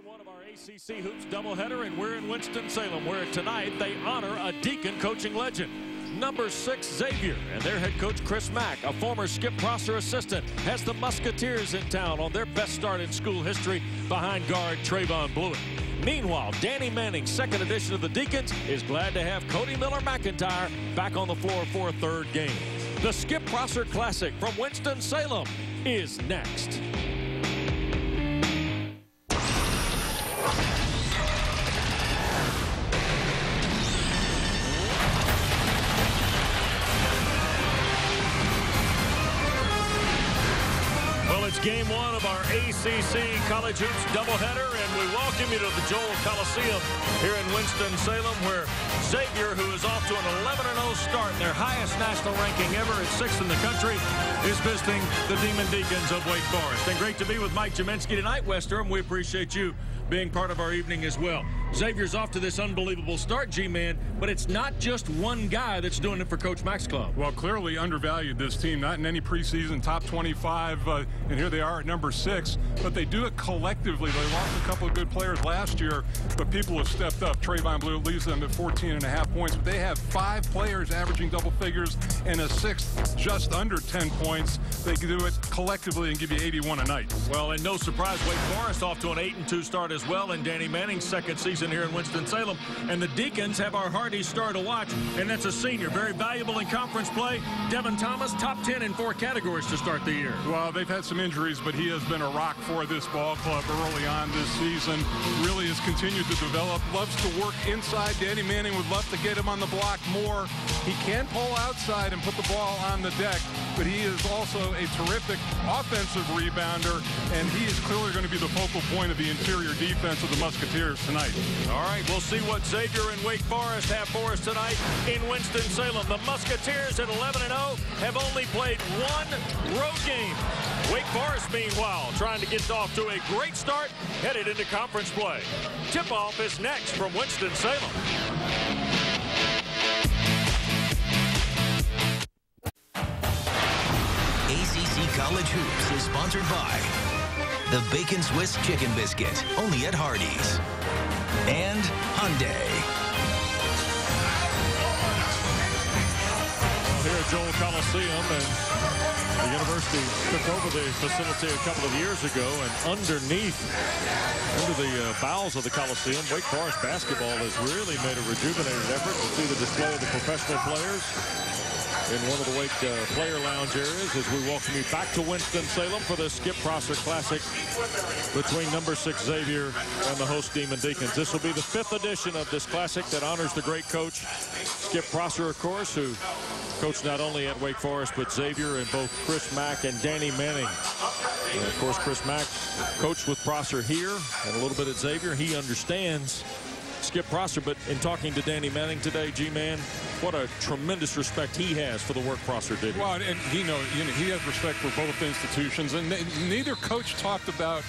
One of our ACC Hoops doubleheader, and we're in Winston-Salem, where tonight they honor a Deacon coaching legend. Number 6, Xavier, and their head coach, Chris Mack, a former Skip Prosser assistant, has the Musketeers in town on their best start in school history behind guard Trevon Bluiett. Meanwhile, Danny Manning, second edition of the Deacons, is glad to have Cody Miller-McIntyre back on the floor for a third game. The Skip Prosser Classic from Winston-Salem is next. It's game one of our ACC College Hoops doubleheader, and we welcome you to the Joel Coliseum here in Winston-Salem, where Xavier, who is off to an 11-0 start, their highest national ranking ever at 6th in the country, is visiting the Demon Deacons of Wake Forest. And great to be with Mike Jaminsky tonight, West Durham. We appreciate you being part of our evening as well. Xavier's off to this unbelievable start, G-Man, but it's not just one guy that's doing it for Coach Mack's club. Well, clearly undervalued, this team, not in any preseason top 25, and here they are at number 6, but they do it collectively. They lost a couple of good players last year, but people have stepped up. Trevon Bluiett leads them at 14.5 points, but they have 5 players averaging double figures and a 6th just under 10 points. They can do it collectively and give you 81 a night. Well, and no surprise, Wake Forest off to an 8-2 start as well in Danny Manning's second season here in Winston-Salem. And the Deacons have our hardiest star to watch, and that's a senior, very valuable in conference play. Devin Thomas, top 10 in 4 categories to start the year. Well, they've had some injuries, but he has been a rock for this ball club early on this season. Really has continued to develop, loves to work inside. Danny Manning would love to get him on the block more. He can pull outside and put the ball on the deck, but he is also a terrific offensive rebounder, and he is clearly going to be the focal point of the interior defense of the Musketeers tonight. All right, we'll see what Xavier and Wake Forest have for us tonight in Winston-Salem. The Musketeers at 11-0 have only played 1 road game. Wake Forest, meanwhile, trying to get off to a great start, headed into conference play. Tip-off is next from Winston-Salem. ACC College Hoops is sponsored by the Bacon Swiss Chicken Biscuit, only at Hardee's, and Hyundai. Well, here at Joel Coliseum, and the university took over the facility a couple of years ago, and underneath, under the bowels of the Coliseum, Wake Forest basketball has really made a rejuvenated effort to see the display of the professional players in one of the Wake player lounge areas as we welcome you back to Winston-Salem for the Skip Prosser Classic between number 6 Xavier and the host Demon Deacons. This will be the 5th edition of this classic that honors the great coach Skip Prosser, of course, who coached not only at Wake Forest but Xavier, and both Chris Mack and Danny Manning. And of course, Chris Mack coached with Prosser here and a little bit at Xavier. He understands Skip Prosser, but in talking to Danny Manning today, G-Man, what a tremendous respect he has for the work Prosser did. Well, and he has respect for both institutions, and neither coach talked about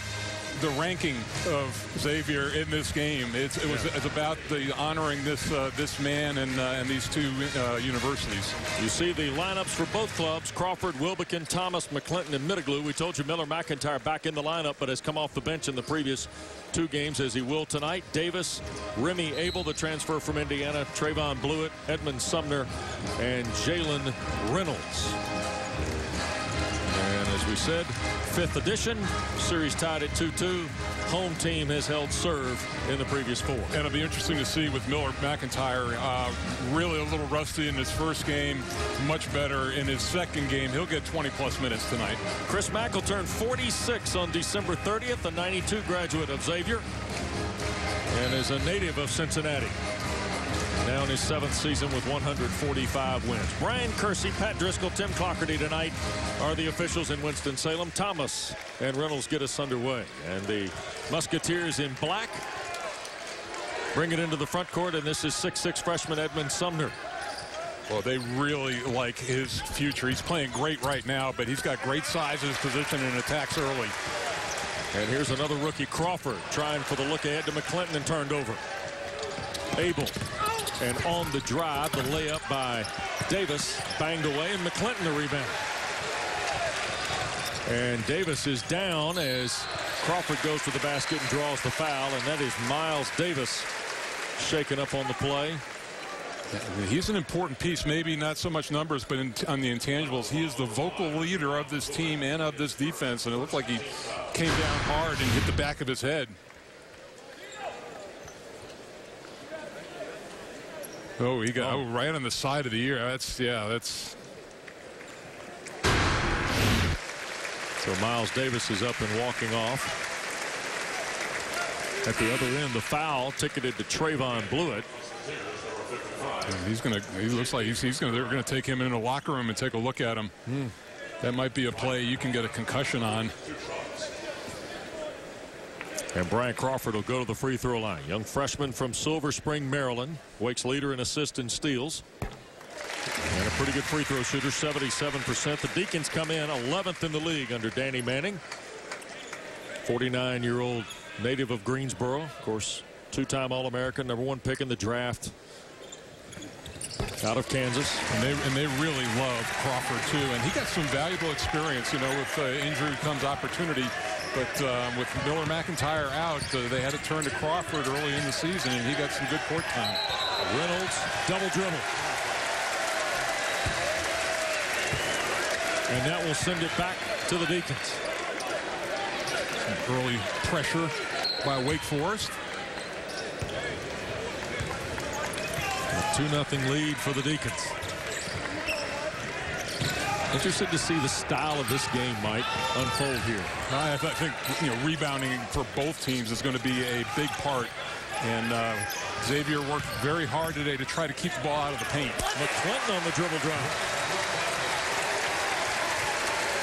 the ranking of Xavier in this game. It's about the honoring this man and these 2 universities. You see the lineups for both clubs: Crawford, Wilbekin, Thomas, McClinton, and Middaglu. We told you Miller-McIntyre back in the lineup, but has come off the bench in the previous 2 games, as he will tonight. Davis, Remy Abel, the transfer from Indiana, Trevon Bluiett, Edmund Sumner, and Jalen Reynolds. And as we said, 5th edition, series tied at 2-2. Home team has held serve in the previous 4. And it'll be interesting to see with Miller-McIntyre, really a little rusty in his first game, much better in his second game. He'll get 20-plus minutes tonight. Chris Mack will turn 46 on December 30th, a 92 graduate of Xavier, and is a native of Cincinnati. Now in his 7th season with 145 wins. Brian Kersey, Pat Driscoll, Tim Clockerty tonight are the officials in Winston-Salem. Thomas and Reynolds get us underway. And the Musketeers in black bring it into the front court, and this is 6'6" freshman Edmund Sumner. Well, they really like his future. He's playing great right now, but he's got great size in his position and attacks early. And here's another rookie, Crawford, trying for the look ahead to McClinton and turned over. Abel. And on the drive, the layup by Davis, banged away, and McClinton the rebound. And Davis is down as Crawford goes to the basket and draws the foul, and that is Miles Davis shaken up on the play. He's an important piece, maybe not so much numbers, but on the intangibles. He is the vocal leader of this team and of this defense, and it looked like he came down hard and hit the back of his head. Oh, he got right on the side of the ear. That's. So Miles Davis is up and walking off. At the other end, the foul ticketed to Trevon Bluiett. He looks like they're gonna take him in the locker room and take a look at him. That might be a play you can get a concussion on. And Brian Crawford will go to the free throw line. Young freshman from Silver Spring, Maryland. Wake's leader in assists and steals. And a pretty good free throw shooter, 77%. The Deacons come in 11th in the league under Danny Manning. 49-year-old native of Greensboro. Of course, two-time All-American, #1 pick in the draft. Out of Kansas. And they really love Crawford, too. And he got some valuable experience. You know, with injury comes opportunity. But with Miller McIntyre out, they had to turn to Crawford early in the season, and he got some good court time. Reynolds, double dribble. And that will send it back to the Deacons. Some early pressure by Wake Forest. A 2-0 lead for the Deacons. Interested to see the style of this game, Mike, unfold here. I think rebounding for both teams is going to be a big part. And Xavier worked very hard today to try to keep the ball out of the paint. McClinton on the dribble drive.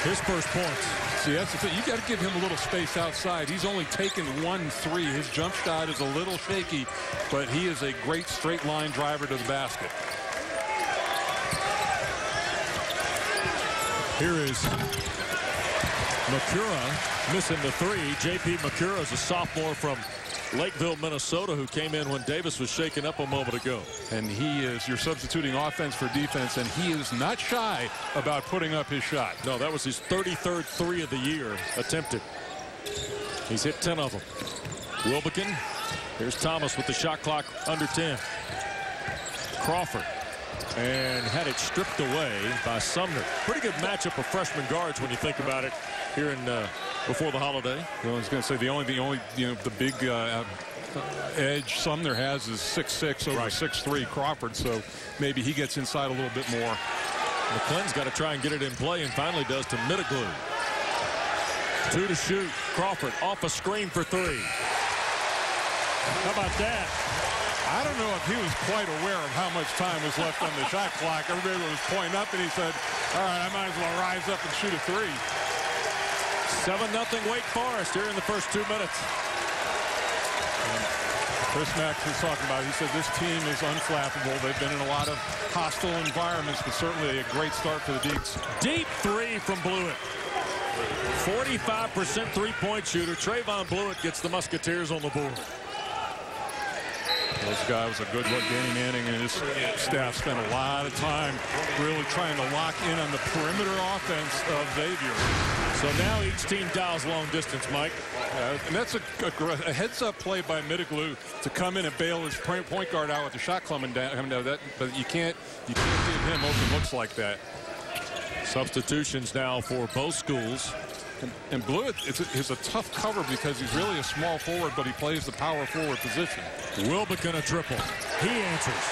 His first points. See, that's the thing. You got to give him a little space outside. He's only taken 1 3. His jump shot is a little shaky, but he is a great straight line driver to the basket. Here is Makura missing the 3. J.P. Makura is a sophomore from Lakeville, Minnesota, who came in when Davis was shaken up a moment ago. And you're substituting offense for defense, and he is not shy about putting up his shot. No, that was his 33rd 3 of the year attempted. He's hit 10 of them. Wilbekin. Here's Thomas with the shot clock under 10. Crawford. And had it stripped away by Sumner. Pretty good matchup of freshman guards when you think about it here in before the holiday. Well, I was going to say the big edge Sumner has is 6'6" over 6'3" Crawford, so maybe he gets inside a little bit more. McClinn's got to try and get it in play, and finally does to Middleglue. 2 to shoot. Crawford off a screen for 3. How about that? I don't know if he was quite aware of how much time was left on the shot clock. Everybody was pointing up, and he said, all right, I might as well rise up and shoot a 3. 7-0 Wake Forest here in the first 2 minutes. Chris Mack was talking about, he said this team is unflappable. They've been in a lot of hostile environments, but certainly a great start for the Deeks. Deep 3 from Bluiett. 45% three-point shooter. Trevon Bluiett gets the Musketeers on the board. This guy was a good look. Danny Manning and his staff spent a lot of time really trying to lock in on the perimeter offense of Xavier. So now each team dials long distance, Mike. And that's a heads-up play by Middleglue to come in and bail his point guard out with the shot coming down. But you can't give him open looks like that. Substitutions now for both schools. And Bluiett is a tough cover because he's really a small forward, but he plays the power forward position. Wilbekin a triple. He answers.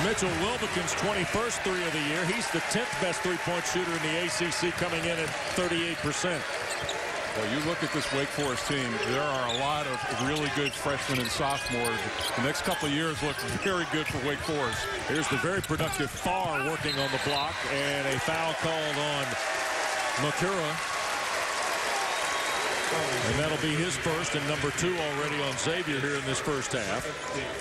Mitchell Wilbekin's 21st 3 of the year. He's the 10th best three-point shooter in the ACC, coming in at 38%. Well, you look at this Wake Forest team, there are a lot of really good freshmen and sophomores. The next couple of years look very good for Wake Forest. Here's the very productive Farr working on the block, and a foul called on Makura. And that'll be his first and number 2 already on Xavier here in this first half.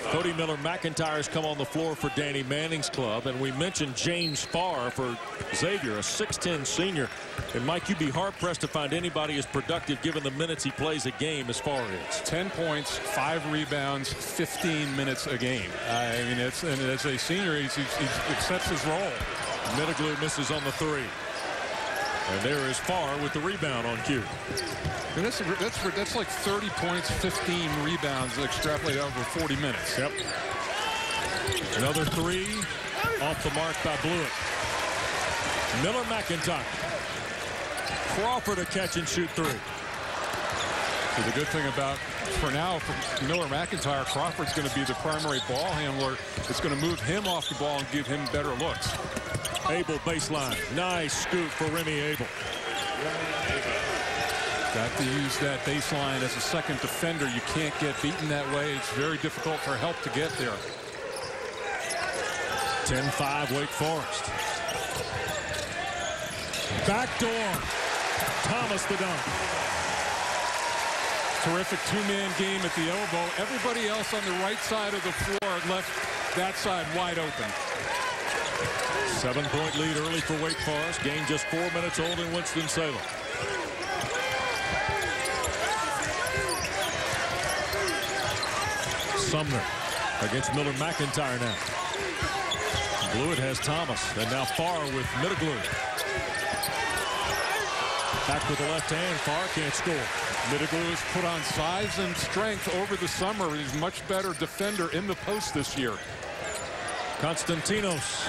Cody Miller McIntyre's come on the floor for Danny Manning's club. And we mentioned James Farr for Xavier, a 6'10 senior. And Mike, you'd be hard-pressed to find anybody as productive given the minutes he plays a game as Farr is. 10 points, 5 rebounds, 15 minutes a game. I mean, and as a senior, he accepts his role. Middleglue misses on the 3. And there is Farr with the rebound on cue. And that's like 30 points, 15 rebounds extrapolated over 40 minutes. Yep. Another three off the mark by Bluiett. Miller McIntyre. Crawford a catch and shoot three. So the good thing about, for now, for Miller McIntyre, Crawford's going to be the primary ball handler. It's going to move him off the ball and give him better looks. Abel baseline. Nice scoop for Remy Abel. Got to use that baseline as a second defender. You can't get beaten that way. It's very difficult for help to get there. 10-5 Wake Forest. Backdoor. Thomas the dunk. Terrific two-man game at the elbow. Everybody else on the right side of the floor left that side wide open. 7-point lead early for Wake Forest. Game just 4 minutes old in Winston-Salem. Sumner against Miller McIntyre now. Bluiett has Thomas, and now Farr with Middleglue. Back with the left hand. Farr can't score. Middleglue has put on size and strength over the summer. He's a much better defender in the post this year. Konstantinos.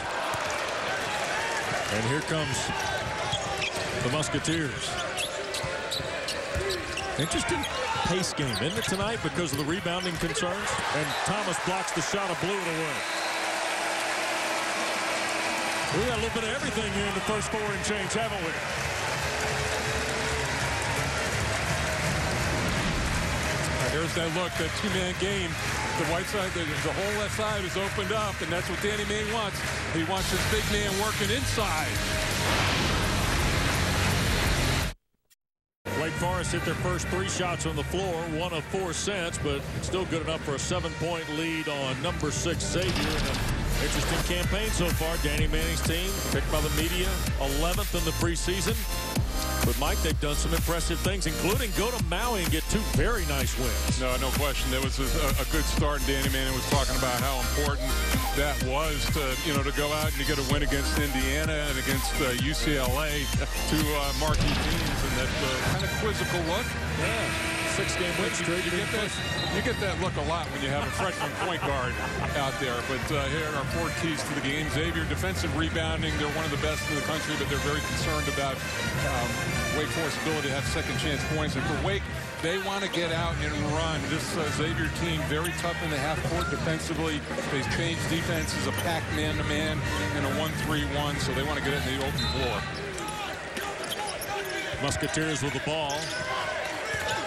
And here comes the Musketeers. Interesting pace game, isn't it, tonight, because of the rebounding concerns? And Thomas blocks the shot of Bluiett away. We got a little bit of everything here in the first 4 and change, haven't we? Here's that look, that two-man game. The white side, the whole left side is opened up, and that's what Danny Manning wants. He wants his big man working inside. Wake Forest hit their first 3 shots on the floor, 1 of 4 since, but still good enough for a 7-point lead on number 6 Xavier. And an interesting campaign so far. Danny Manning's team picked by the media 11th in the preseason. But, Mike, they've done some impressive things, including go to Maui and get 2 very nice wins. No question. That was a good start. Danny Manning was talking about how important that was to, to go out and to get a win against Indiana and against UCLA, 2 marquee teams, and that kind of quizzical look. Yeah. 6-game win streak. You get that look a lot when you have a freshman point guard out there. But here are our 4 keys to the game. Xavier, defensive rebounding. They're one of the best in the country, but they're very concerned about Wake Forest's ability to have second chance points. And for Wake, they want to get out and run. This Xavier team, very tough in the half court defensively. They've changed defenses, a packed man-to-man and a 1-3-1, so they want to get it in the open floor. Musketeers with the ball.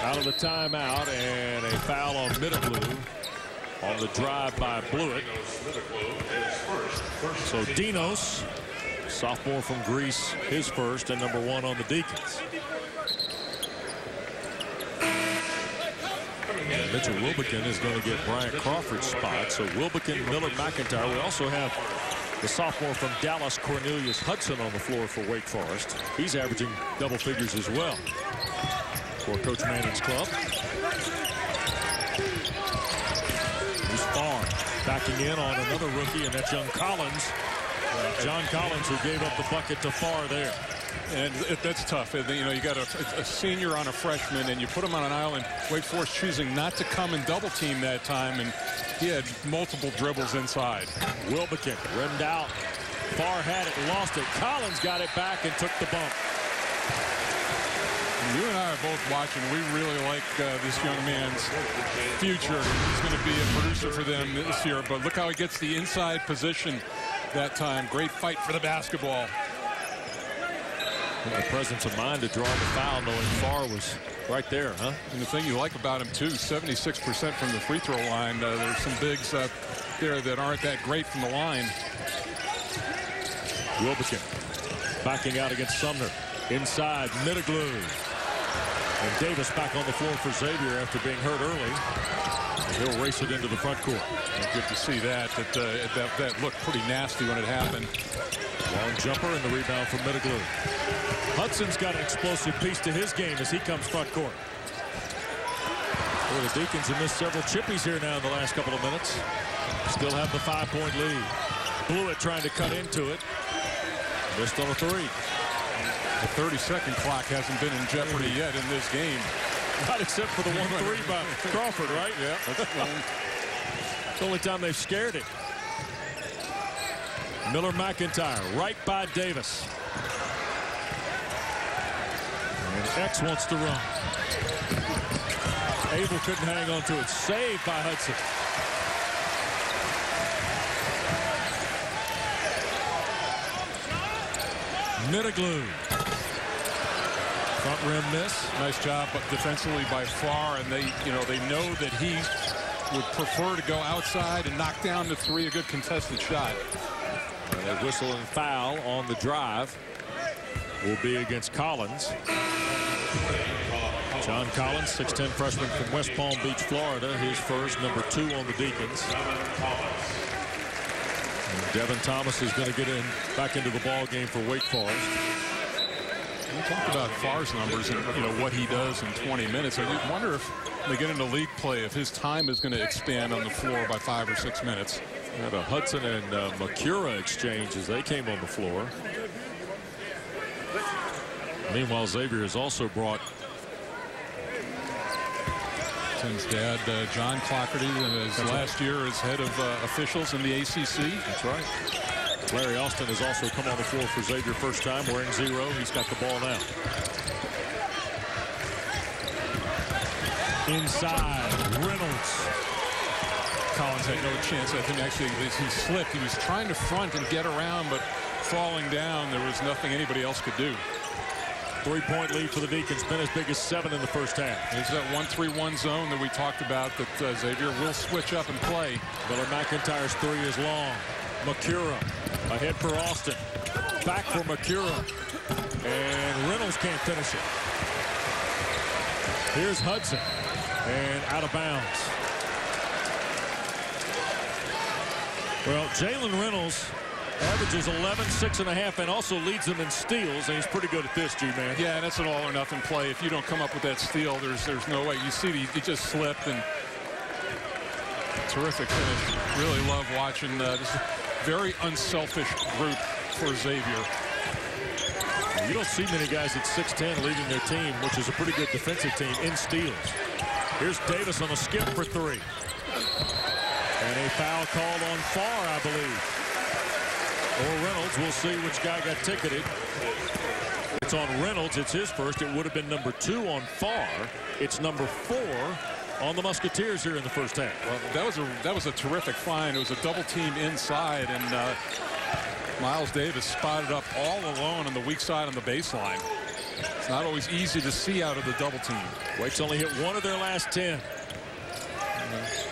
Out of the timeout, and a foul on Middleglue on the drive by Bluiett. So Dinos, sophomore from Greece, his first, and number 1 on the Deacons. And Mitchell Wilbekin is going to get Bryant Crawford's spot. So Wilbekin, Miller, McIntyre. We also have the sophomore from Dallas, Cornelius Hudson, on the floor for Wake Forest. He's averaging double figures as well for Coach Manning's club. Here's Farr backing in on another rookie, and that's young Collins. John Collins, who gave up the bucket to Farr there. And that's tough. You got a senior on a freshman, and you put him on an island. Wake Forest choosing not to come and double team that time, and he had multiple dribbles inside. Wilbekin rimmed out. Farr had it, lost it. Collins got it back and took the bump. You and I are both watching. We really like this young man's future. He's going to be a producer for them this year. But look how he gets the inside position that time. Great fight for the basketball. And the presence of mind to draw the foul, knowing Farr was right there, huh? And the thing you like about him, too, 76% from the free throw line. There's some bigs out there that aren't that great from the line. Wilbekin backing out against Sumner. Inside, Middleglue. And Davis back on the floor for Xavier after being hurt early. And he'll race it into the front court. And good to see that. That looked pretty nasty when it happened. Long jumper and the rebound from Middleglue. Hudson's got an explosive piece to his game as he comes front court. Well, the Deacons have missed several chippies here now in the last couple of minutes. Still have the 5-point lead. Bluiett trying to cut into it. Missed on a 3. The 30-second clock hasn't been in jeopardy yet in this game. Not except for the 1-3 by Crawford, right? Yeah. It's the only time they've scared it. Miller McIntyre right by Davis. And X wants to run. Abel couldn't hang on to it. Saved by Hudson. Middaglu. Front rim miss. Nice job defensively by Farr, and they know that he would prefer to go outside and knock down the three. A good contested shot. And a whistle and foul on the drive will be against Collins. John Collins, 6'10" freshman from West Palm Beach, Florida. His first, number 2 on the Deacons. And Devin Thomas is going to get back into the ball game for Wake Forest. We talked about Farr's numbers and what he does in 20 minutes. I wonder if they get into league play, if his time is going to expand on the floor by 5 or 6 minutes. Had a Hudson and Makura exchange as they came on the floor. Meanwhile, Xavier has also brought Tim's dad, John Clockerty, his last year as head of officials in the ACC. That's right. Larry Austin has also come on the floor for Xavier first time wearing 0. He's got the ball now. Inside, Reynolds. Collins had no chance. I think actually he slipped. He was trying to front and get around, but falling down, there was nothing anybody else could do. 3-point lead for the Deacons. Been as big as 7 in the first half. There's that 1-3-1 zone that we talked about that Xavier will switch up and play. Miller McIntyre's 3 is long. Makura ahead for Austin. Back for Makura. And Reynolds can't finish it. Here's Hudson. And out of bounds. Well, Jalen Reynolds averages 11, 6.5, and also leads them in steals, and he's pretty good at this, G-Man. Yeah, and it's an all-or-nothing play. If you don't come up with that steal, there's no way. You see, he just slipped, and terrific finish. Really love watching this very unselfish group for Xavier. You don't see many guys at 6'10" leading their team, which is a pretty good defensive team, in steals. Here's Davis on a skip for 3. And a foul called on Farr, I believe. Or Reynolds. We'll see which guy got ticketed. It's on Reynolds. It's his first. It would have been number 2 on Farr. It's number 4 on the Musketeers here in the first half. Well, that was a terrific find. It was a double team inside, and Miles Davis spotted up all alone on the weak side on the baseline. It's not always easy to see out of the double team. Wake's only hit 1 of their last 10.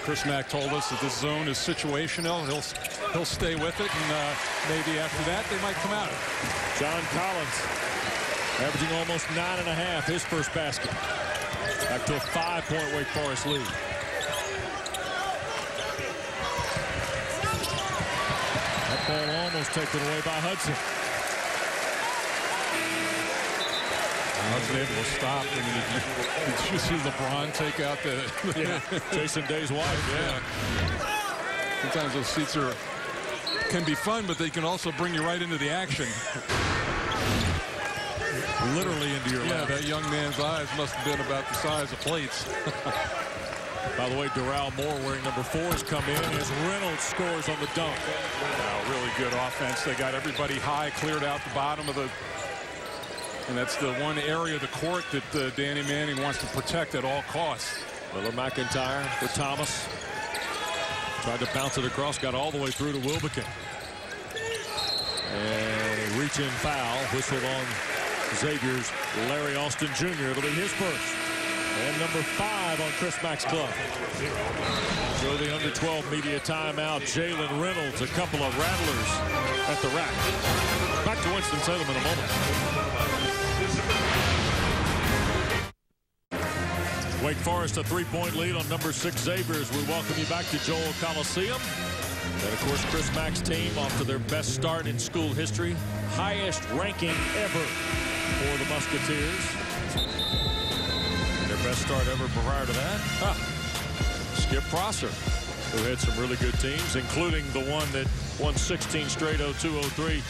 Chris Mack told us that this zone is situational. He'll stay with it, and maybe after that they might come out. John Collins averaging almost 9.5, his first basket. Back to a 5-point Wake Forest lead. That ball almost taken away by Hudson. Wasn't able to stop. I mean, did you see LeBron take out the Jason Day's wife? Yeah. Sometimes those seats can be fun, but they can also bring you right into the action. Literally into your lap. That young man's eyes must have been about the size of plates. By the way, Darrell Moore wearing number 4 has come in as Reynolds scores on the dunk. Wow, really good offense. They got everybody high, cleared out the bottom of the. And that's the one area of the court that Danny Manning wants to protect at all costs. Miller McIntyre for Thomas. Tried to bounce it across, got all the way through to Wilbekin. And a reach-in foul, whistled on Xavier's Larry Austin Jr. It'll be his first. And number 5 on Chris Mack's club. So the under-12 media timeout. Jalen Reynolds, a couple of rattlers at the rack. Back to Winston-Salem in a moment. Wake Forest a 3-point lead on number 6 Xavier as we welcome you back to Joel Coliseum. And of course Chris Mack's team off to their best start in school history. Highest ranking ever for the Musketeers. Their best start ever prior to that. Skip Prosser, who had some really good teams, including the one that won 16 straight 02-03.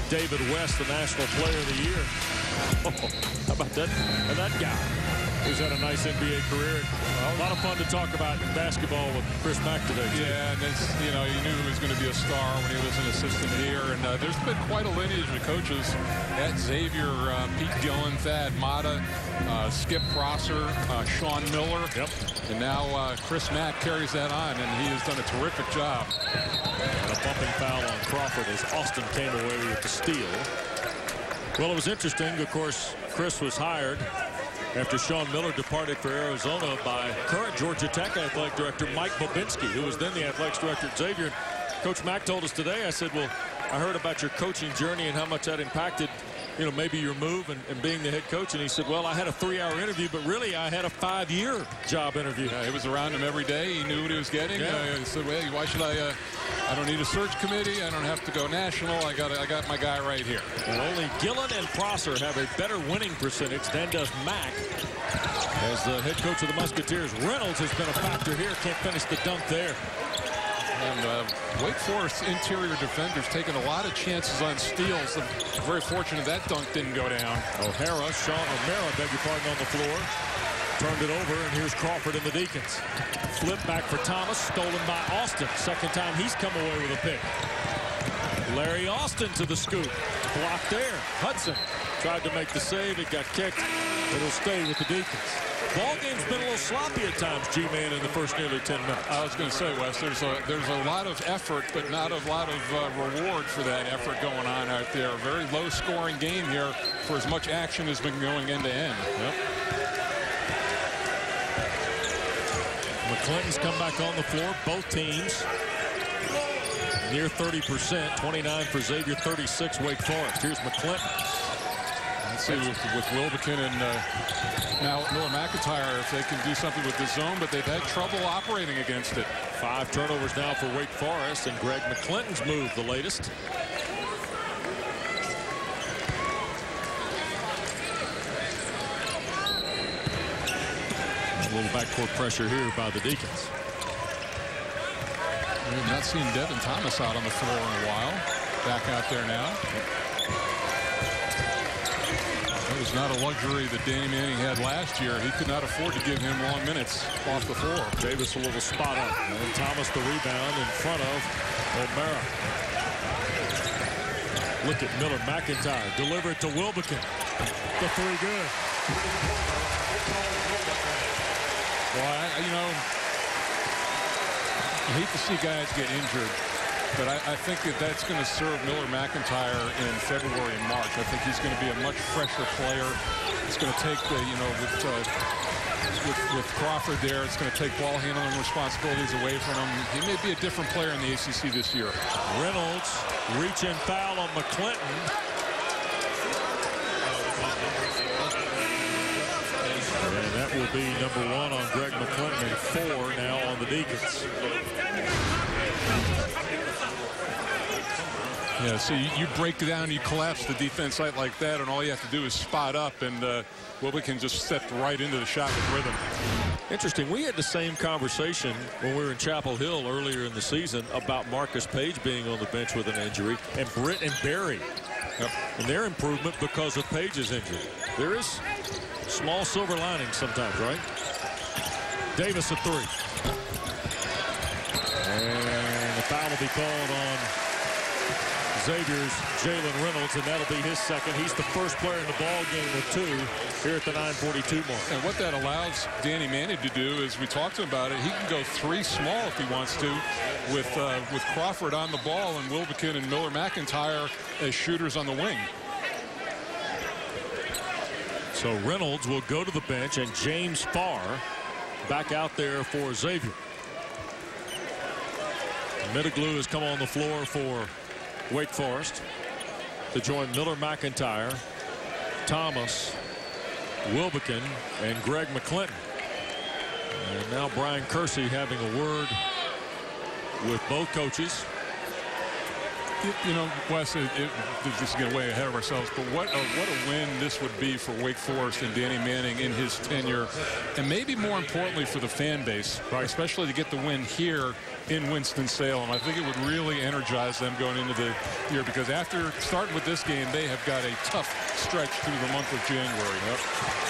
David West, the National Player of the Year. How about that? And that guy who's had a nice NBA career. A lot of fun to talk about in basketball with Chris Mack today. Yeah, and it's, you know, you knew he was going to be a star when he was an assistant here. And there's been quite a lineage of coaches at Xavier. Pete Gillen, Thad Matta, Skip Prosser, Sean Miller. Yep. And now Chris Mack carries that on, and he has done a terrific job. And a bumping foul on Crawford as Austin came away with the steal. Well, it was interesting. Of course, Chris was hired after Sean Miller departed for Arizona by current Georgia Tech athletic director Mike Bobinski, who was then the athletics director at Xavier. Coach Mack told us today, I said, well, I heard about your coaching journey and how much that impacted, you know, maybe your move and being the head coach. And he said, well, I had a 3-hour interview, but really I had a 5-year job interview. He was around him every day. He knew what he was getting. Yeah. He said, well, why should I don't need a search committee. I don't have to go national. I got my guy right here. And only Gillen and Prosser have a better winning percentage than does Mack. As the head coach of the Musketeers, Reynolds has been a factor here. Can't finish the dunk there. And Wake Forest interior defenders taking a lot of chances on steals. Very fortunate that dunk didn't go down. O'Mara, beg your pardon, on the floor. Turned it over, and here's Crawford and the Deacons. Flip back for Thomas, stolen by Austin. Second time he's come away with a pick. Larry Austin to the scoop. Blocked there. Hudson tried to make the save. It got kicked. It'll stay with the Deacons. Ball game's been a little sloppy at times, G-Man, in the first nearly 10 minutes. I was going to say, Wes, there's a lot of effort, but not a lot of reward for that effort going on out there. A very low-scoring game here for as much action has been going end-to-end. Yep. McClinton's come back on the floor. Both teams near 30%. 29 for Xavier, 36 Wake Forest. Here's McClinton. Let's see with Wilbekin and now Miller McIntyre if they can do something with the zone, but they've had trouble operating against it. 5 turnovers now for Wake Forest, and Greg McClinton's move the latest. A little backcourt pressure here by the Deacons. We've not seen Devin Thomas out on the floor in a while. Back out there now. That was not a luxury that Danny Manning had last year. He could not afford to give him long minutes off the floor. Davis a little spot up. And Thomas the rebound in front of O'Mara. Look at Miller McIntyre. Deliver it to Wilbekin. The three good. Well, you know, I hate to see guys get injured, but I think that's going to serve Miller McIntyre in February and March. I think he's going to be a much fresher player. It's going to take the, you know, with Crawford there, it's going to take ball handling responsibilities away from him. He may be a different player in the ACC this year. Reynolds reach-in foul on McClinton. And that will be number 1 on Greg McClinton and 4 now on the Deacons. Yeah, so you break down, you collapse the defense site like that, and all you have to do is spot up, and Wilbekin just stepped right into the shot with rhythm. Interesting. We had the same conversation when we were in Chapel Hill earlier in the season about Marcus Page being on the bench with an injury, and Britt and Barry. Yep. And their improvement because of Page's injury. There is small silver linings sometimes, right? Davis a 3. And the foul will be called on Xavier's Jalen Reynolds, and that'll be his second. He's the first player in the ball game with 2 here at the 9:42 mark. And what that allows Danny Manning to do is, we talked to him about it, he can go 3 small if he wants to, with Crawford on the ball and Wilbekin and Miller McIntyre as shooters on the wing. So Reynolds will go to the bench, and James Farr back out there for Xavier. Middleglue has come on the floor for Wake Forest to join Miller McIntyre, Thomas, Wilbekin, and Greg McClinton. And now Brian Kersey having a word with both coaches. You know, Wes, this is getting way ahead of ourselves, but what a win this would be for Wake Forest and Danny Manning in his tenure, and maybe more importantly for the fan base, right? Especially to get the win here in Winston-Salem. I think it would really energize them going into the year, because after starting with this game, they have got a tough stretch through the month of January. Yep.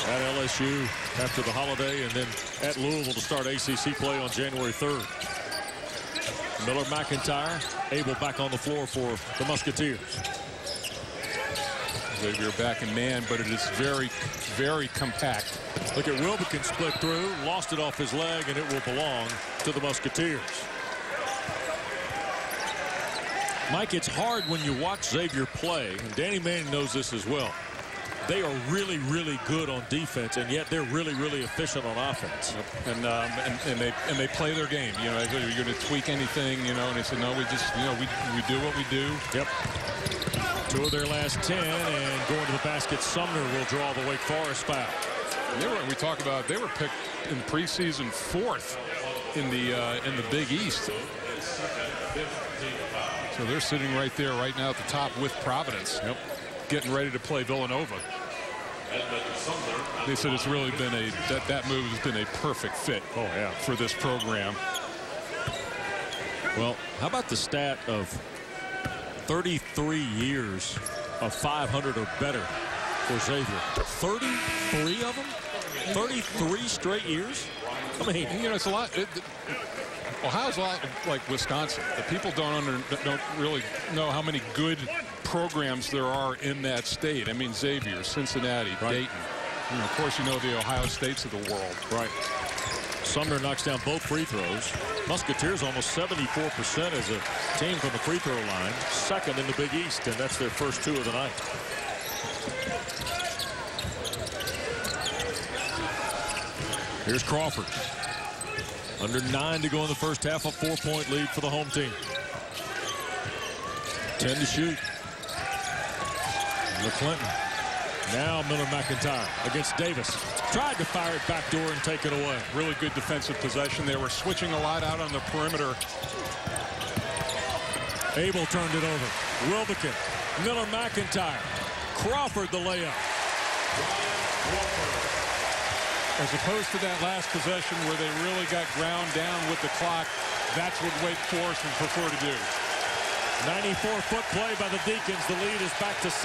At LSU after the holiday, and then at Louisville to start ACC play on January 3rd. Miller McIntyre able back on the floor for the Musketeers. Xavier back in man, but it is very, very compact. Look at Wilbekin split through, lost it off his leg, and it will belong to the Musketeers. Mike, it's hard when you watch Xavier play, and Danny Manning knows this as well. They are really, really good on defense, and yet they're really, really efficient on offense. Yep. And they play their game. You know, are you going to tweak anything? You know, and they said, no, we just, you know, we do what we do. Yep. 2 of their last 10, and going to the basket, Sumner will draw the Wake Forest foul. We talk about they were picked in preseason 4th in the Big East. So they're sitting right there right now at the top with Providence. Yep. Getting ready to play Villanova. They said it's really been that move has been a perfect fit for this program. Well, how about the stat of 33 years of 500 or better for Xavier? 33 of them? 33 straight years? I mean, you know, it's a lot. Ohio's a lot like Wisconsin. The people don't really know how many good programs there are in that state. I mean, Xavier, Cincinnati, right. Dayton. You know, of course, you know the Ohio States of the world. Right. Sumner knocks down both free throws. Musketeers almost 74% as a team from the free throw line. Second in the Big East, and that's their first 2 of the night. Here's Crawford. Under 9 to go in the first half, a 4-point lead for the home team. 10 to shoot. McClinton. Now Miller McIntyre against Davis. Tried to fire it back door and take it away. Really good defensive possession. They were switching a lot out on the perimeter. Abel turned it over. Wilbekin. Miller McIntyre. Crawford the layup. As opposed to that last possession where they really got ground down with the clock, that's what Wake Forest would prefer to do. 94-foot play by the Deacons. The lead is back to 6.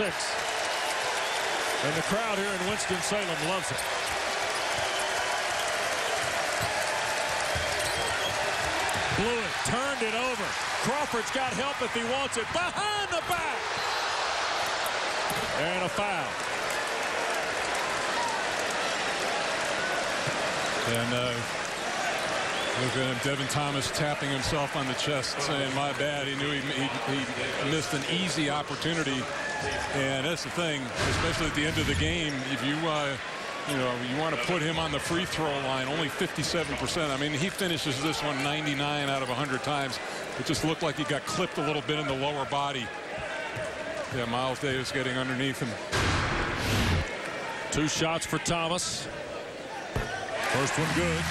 And the crowd here in Winston-Salem loves it. Bluiett turned it over. Crawford's got help if he wants it. Behind the back. And a foul. And look at him, Devin Thomas tapping himself on the chest, saying, my bad. He knew he missed an easy opportunity. And that's the thing, especially at the end of the game, if you want to put him on the free throw line, only 57%. I mean, he finishes this one 99 out of 100 times. It just looked like he got clipped a little bit in the lower body. Yeah, Miles Davis getting underneath him. 2 shots for Thomas. First one good.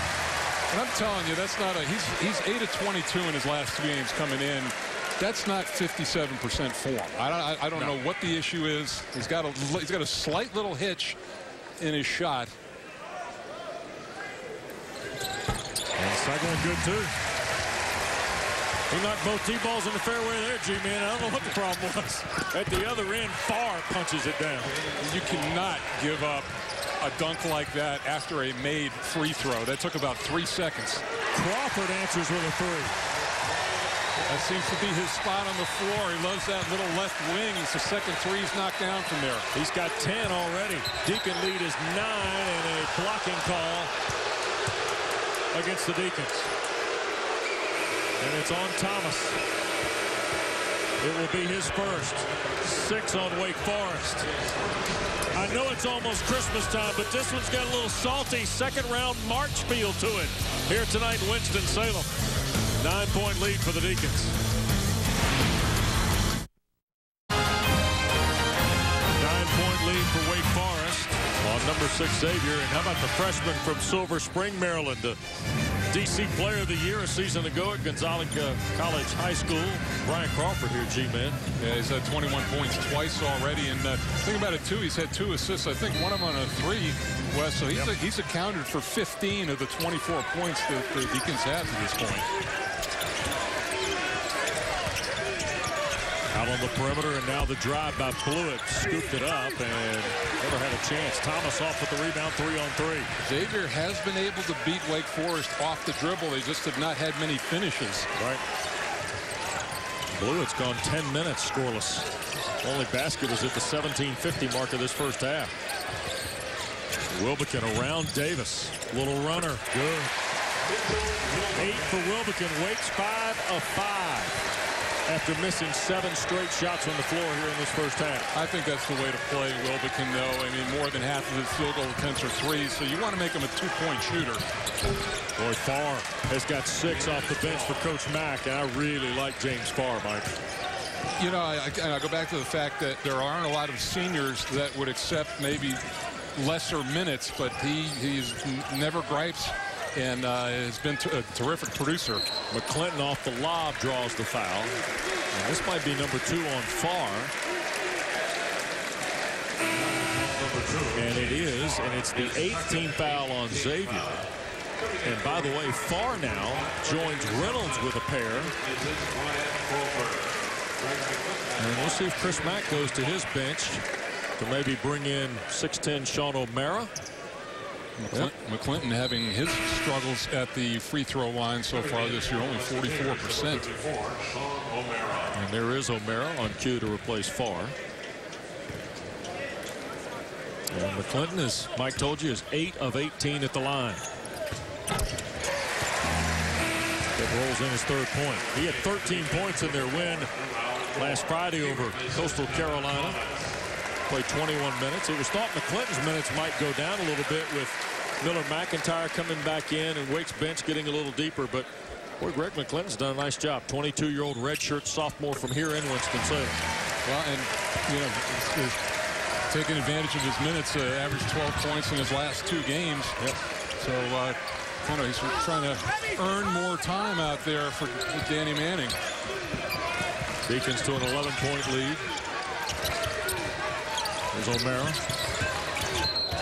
And I'm telling you, that's not he's 8 of 22 in his last 2 games coming in. That's not 57% form. I don't know what the issue is. He's got a slight little hitch in his shot. And the second one good too. He knocked both T-balls in the fairway there, G-Man. I don't know what the problem was. At the other end, Farr punches it down. You cannot give up a dunk like that after a made free throw. That took about 3 seconds. Crawford answers with a 3. That seems to be his spot on the floor. He loves that little left wing. It's the second 3 he's knocked down from there. He's got 10 already. Deacon lead is 9, and a blocking call against the Deacons. And it's on Thomas. It will be his first. 6 on Wake Forest. I know it's almost Christmas time, but this one's got a little salty second-round March feel to it. Here tonight in Winston-Salem. 9-point lead for the Deacons. 9-point lead for Wake Forest on number 6 Xavier. And how about the freshman from Silver Spring, Maryland, DC Player of the Year a season ago at Gonzaga College High School. Brian Crawford here, G-Man. Yeah, he's had 21 points twice already. And think about it, too. He's had 2 assists. I think one of them on a 3, Wes. So he's accounted for 15 of the 24 points that the Deacons have to this point. Out on the perimeter, and now the drive by Bluiett. Scooped it up and never had a chance. Thomas off with the rebound, 3-on-3. Xavier has been able to beat Wake Forest off the dribble. They just have not had many finishes. Right. Bluett's gone 10 minutes scoreless. Only basket was at the 17:50 mark of this first half. Wilbekin around Davis. Little runner. Good. 8 for Wilbekin. Wake's 5 of 5. After missing 7 straight shots on the floor here in this first half. I think that's the way to play Wilbekin, though. I mean, more than half of his field goal attempts are 3s, so you want to make him a 2-point shooter. Boy, Farr has got 6 off the bench for Coach Mack, and I really like James Farr, Mike. You know, I go back to the fact that there aren't a lot of seniors that would accept maybe lesser minutes, but he's never gripes and has been a terrific producer. McClinton off the lob draws the foul. And this might be number 2 on Farr. And it is, and it's the 8th team foul on Xavier. And by the way, Farr now joins Reynolds with a pair. And we'll see if Chris Mack goes to his bench to maybe bring in 6'10" Sean O'Mara. McClinton having his struggles at the free throw line so far this year, only 44%. And there is O'Mara on cue to replace Farr. And McClinton, as Mike told you, is 8 of 18 at the line. That rolls in his 3rd point. He had 13 points in their win last Friday over Coastal Carolina. Played 21 minutes. It was thought McClinton's minutes might go down a little bit with Miller McIntyre coming back in and Wake's bench getting a little deeper. But boy, Greg McClinton's done a nice job. 22-year-old redshirt sophomore from here in Winston-Salem. Well, and you know, he's taking advantage of his minutes. Averaged 12 points in his last 2 games. Yep. So kind of he's trying to earn more time out there for Danny Manning. Deacons to an 11-point lead. There's O'Mara.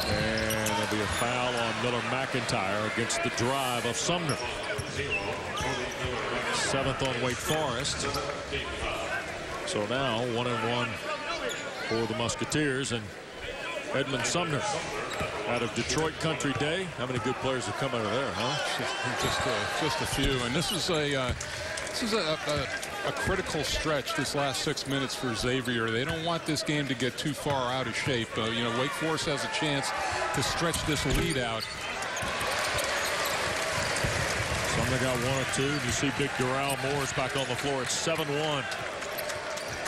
And there'll be a foul on Miller McIntyre against the drive of Sumner. 7th on Wake Forest. So now 1-1 for the Musketeers, and Edmund Sumner out of Detroit Country Day. How many good players have come out of there, huh? Just a few. And this is a critical stretch, this last 6 minutes for Xavier. They don't want this game to get too far out of shape. You know, Wake Forest has a chance to stretch this lead out. Sumner got 1 or 2. You see big Doral Moore's back on the floor. It's 7-1.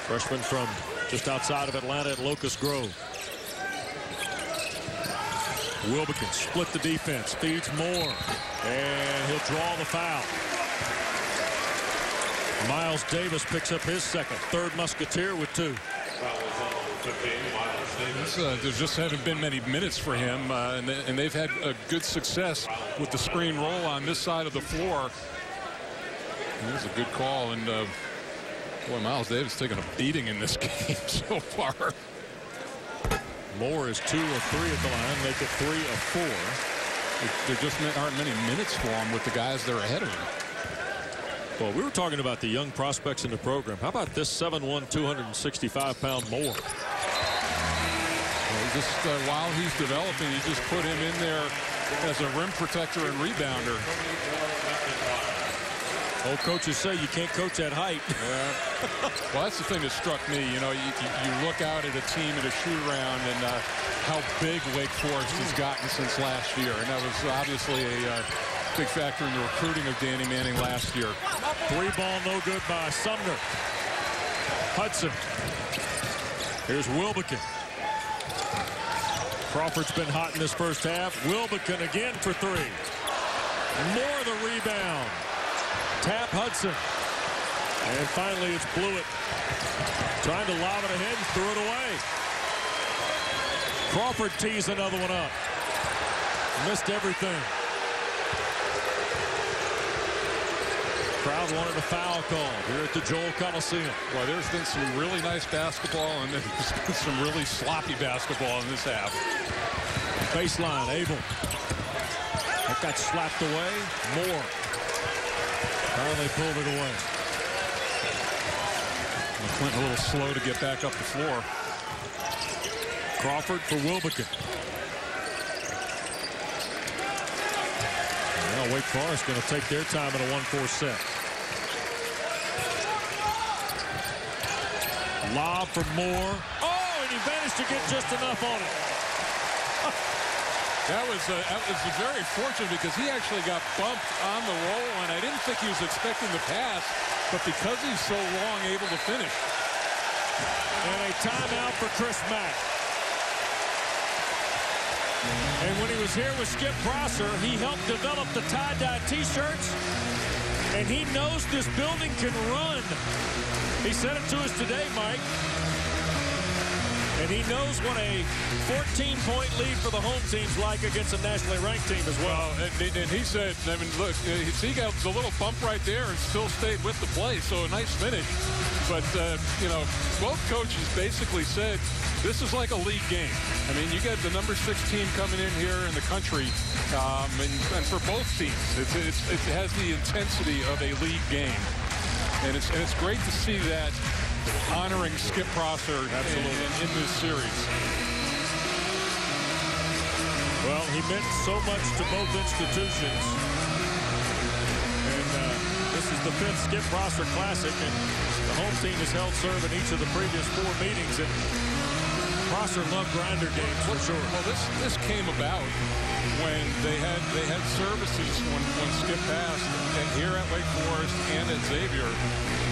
Freshman from just outside of Atlanta at Locust Grove. Wilbekin split the defense, feeds Moore, and he'll draw the foul. Miles Davis picks up his 2nd. 3rd Musketeer with 2. There just haven't been many minutes for him, and they've had a good success with the screen roll on this side of the floor. It was a good call, and boy, Miles Davis taking a beating in this game so far. Moore is 2 of 3 at the line, make it 3 of 4. There just aren't many minutes for him with the guys that are ahead of him. Well, we were talking about the young prospects in the program. How about this 7'1", 265-pound Moore? Well, just while he's developing, you just put him in there as a rim protector and rebounder. Old coaches say you can't coach at height. Yeah. Well, that's the thing that struck me. You know, you look out at a team at a shoot-around and how big Wake Forest has gotten since last year. And that was obviously a big factor in the recruiting of Danny Manning last year. 3 ball, no good by Sumner. Hudson. Here's Wilbekin. Crawford's been hot in this first half. Wilbekin again for 3. Moore the rebound. Tap Hudson. And finally it's Bluiett trying to lob it ahead and threw it away. Crawford tees another one up. Missed everything. Crowd wanted a foul call here at the Joel Coliseum. Well, there's been some really nice basketball, and there's been some really sloppy basketball in this half. Baseline, Abel. That got slapped away. Moore finally pulled it away. Clinton a little slow to get back up the floor. Crawford for Wilbekin. Now Wake Forest going to take their time in a 1-4 set. Lob for Moore. Oh, and he managed to get just enough on it. That was very fortunate because he actually got bumped on the roll, and I didn't think he was expecting the pass, but because he's so long, able to finish. And a timeout for Chris Mack. And when he was here with Skip Prosser, he helped develop the tie-dye T-shirts, and he knows this building can run. He said it to us today, Mike. And he knows what a 14-point lead for the home team's like against a nationally ranked team as well. And he said, I mean, look, he got the little bump right there and still stayed with the play, so a nice finish. But, you know, both coaches basically said this is like a league game. I mean, you got the number 6 team coming in here in the country, and for both teams, it has the intensity of a league game. And it's great to see that honoring Skip Prosser in this series. Well, he meant so much to both institutions. And this is the 5th Skip Prosser Classic, and the home team has held serve in each of the previous 4 meetings. And Prosser loved grinder games for sure. Well, this came about when they had services when Skip passed, and here at Wake Forest and at Xavier.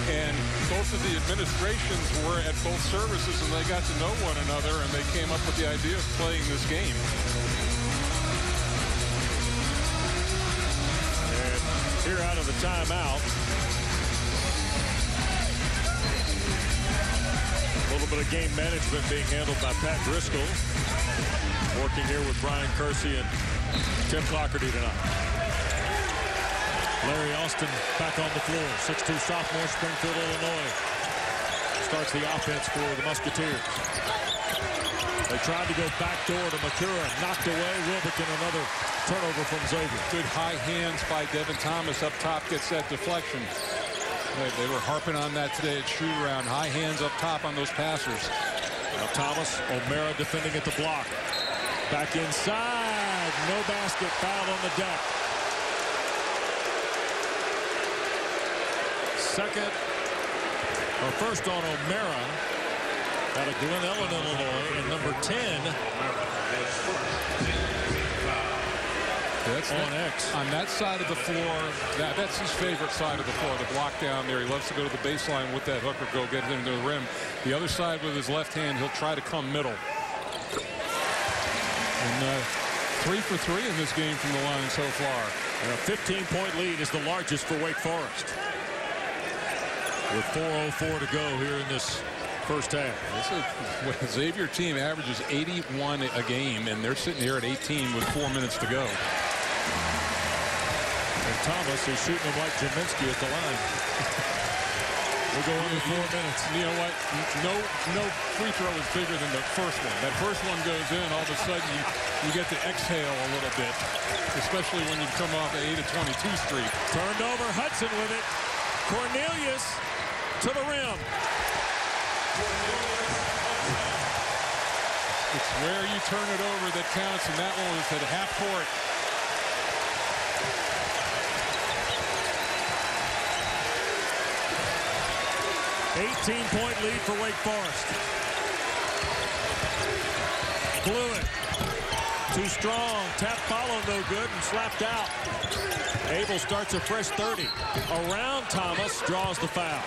And both of the administrations were at both services, and they got to know one another, and they came up with the idea of playing this game. And here out of the timeout, a little bit of game management being handled by Pat Driscoll, working here with Brian Kersey and Tim Clockerty tonight. Larry Austin back on the floor. 6'2" sophomore, Springfield, Illinois. Starts the offense for the Musketeers. They tried to go backdoor to Makura. Knocked away. Wilbekin, another turnover from Xavier. Good high hands by Devin Thomas up top. Gets that deflection. They were harping on that today at shoot around. High hands up top on those passers. Now Thomas, O'Mara defending at the block. Back inside. No basket. Foul on the deck. First on O'Mara out of Glen Ellen, Illinois, and number 10 on X. On that side of the floor, that's his favorite side of the floor, the block down there. He loves to go to the baseline with that hooker, go get it into the rim. The other side with his left hand, he'll try to come middle. And 3 for 3 in this game from the line so far. And a 15-point lead is the largest for Wake Forest, with 4:04 to go here in this first half. This Xavier team averages 81 a game, and they're sitting here at 18 with 4 minutes to go. And Thomas is shooting them like Jaminski at the line. We'll go under 4 minutes. You know what? No free throw is bigger than the first one. That first one goes in, all of a sudden you get to exhale a little bit, especially when you come off an 8-22 streak. Turned over, Hudson with it. Cornelius to the rim. It's where you turn it over that counts, and that one was at half court. $18-point lead for Wake Forest. Bluiett. Too strong. Tap follow no good and slapped out. Abel starts a fresh 30. Around Thomas, draws the foul.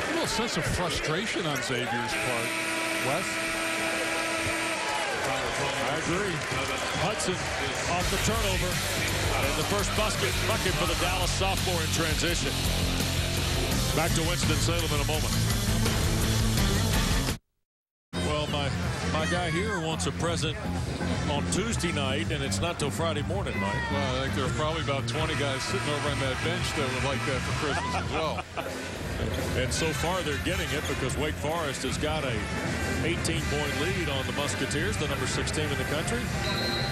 A little sense of frustration on Xavier's part. Wes? I agree. Hudson off the turnover. And the first bucket for the Dallas sophomore in transition. Back to Winston-Salem in a moment. Well, my guy here wants a present on Tuesday night, and it's not till Friday morning, Mike. Well, I think there are probably about 20 guys sitting over on that bench that would like that for Christmas as well. And so far they're getting it because Wake Forest has got a 18-point lead on the Musketeers, the number 6 team in the country.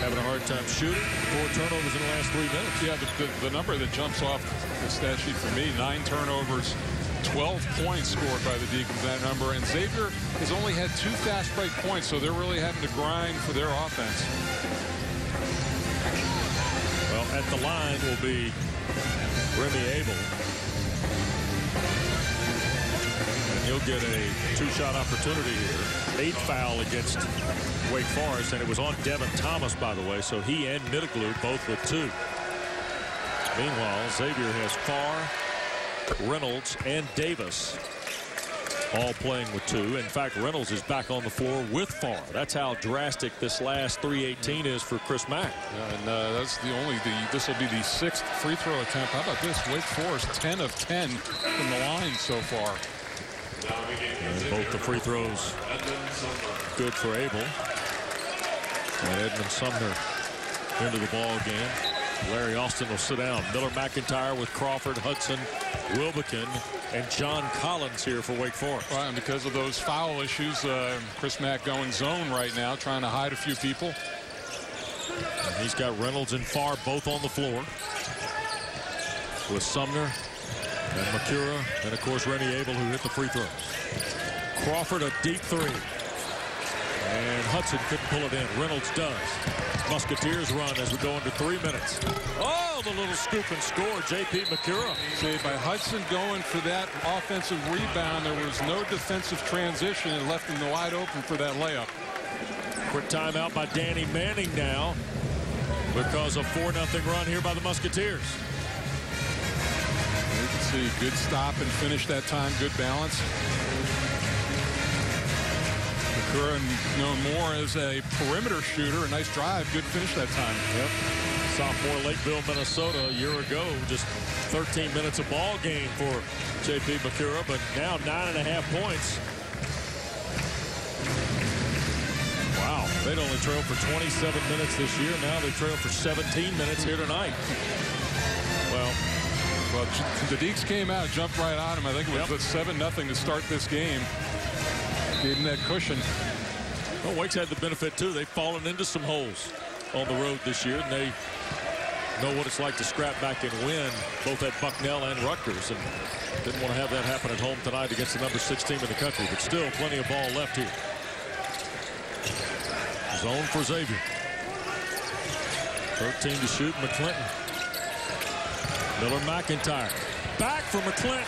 Having a hard time shooting. 4 turnovers in the last 3 minutes. Yeah, the number that jumps off the stat sheet for me, 9 turnovers, 12 points scored by the Deacons, that number. And Xavier has only had 2 fast break points, so they're really having to grind for their offense. Well, at the line will be Remy Abel. And he'll get a 2-shot opportunity here. 8th foul against Wake Forest, and it was on Devin Thomas, by the way, so he and Middleglu both with 2. Meanwhile, Xavier has Farr, Reynolds, and Davis all playing with 2. In fact, Reynolds is back on the floor with Farr. That's how drastic this last 3:18 is for Chris Mack. Yeah, and that's this will be the 6th free throw attempt. How about this? Wake Forest 10 of 10 from the line so far. And both the free throws good for Abel. And Edmund Sumner into the ball game. Larry Austin will sit down. Miller McIntyre with Crawford, Hudson, Wilbekin, and John Collins here for Wake Forest. Right, and because of those foul issues, Chris Mack going zone right now, trying to hide a few people. And he's got Reynolds and Farr both on the floor with Sumner and Makura, and of course Rennie Abel, who hit the free throws. Crawford a deep 3. And Hudson couldn't pull it in. Reynolds does. Musketeers run as we go into 3 minutes. Oh, the little scoop and score. J.P. Makura. See, by Hudson going for that offensive rebound, there was no defensive transition and left him wide open for that layup. Quick timeout by Danny Manning now because of 4-0 run here by the Musketeers. You can see good stop and finish that time. Good balance. Makura known more as a perimeter shooter. A nice drive. Good finish that time. Yep. Sophomore, Lakeville, Minnesota a year ago. Just 13 minutes of ball game for J.P. Makura, but now 9.5 points. Wow. They'd only trailed for 27 minutes this year. Now they trail for 17 minutes here tonight. Well, the Deeks came out, jumped right on him. I think it was 7-0 to start this game. Gave him that cushion. Well, Wake's had the benefit, too. They've fallen into some holes on the road this year, and they know what it's like to scrap back and win, both at Bucknell and Rutgers, and didn't want to have that happen at home tonight against the number 6 team in the country, but still plenty of ball left here. Zone for Xavier. 13 to shoot, McClinton. Miller McIntyre. Back for McClinton.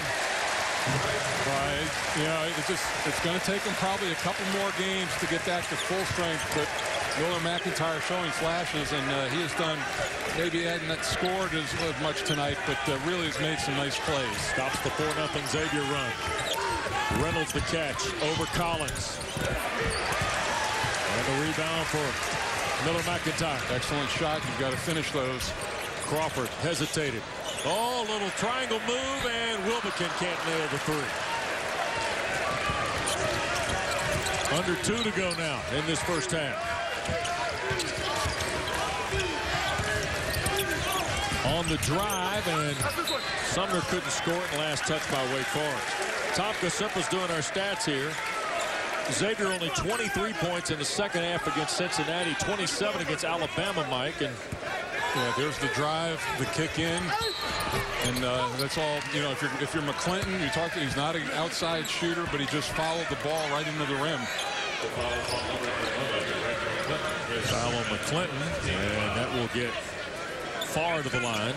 Right. You know, it's going to take him probably a couple more games to get back to full strength, but Miller McIntyre showing flashes, and he has done, maybe hadn't scored as much tonight, but really has made some nice plays. Stops the 4-0 Xavier run. Reynolds the catch over Collins. And the rebound for Miller McIntyre. Excellent shot. You've got to finish those. Crawford hesitated. Oh, little triangle move, and Wilbekin can't nail the 3. Under 2 to go now in this first half. On the drive, and Sumner couldn't score it, and last touch by Wake Forest. Tom Kasimpa's doing our stats here. Xavier only 23 points in the second half against Cincinnati, 27 against Alabama, Mike. And yeah, there's the drive, the kick in, and that's all. You know, if you're McClinton, you talk. He's not an outside shooter, but he just followed the ball right into the rim. Foul on McClinton, and that will get Farr to the line.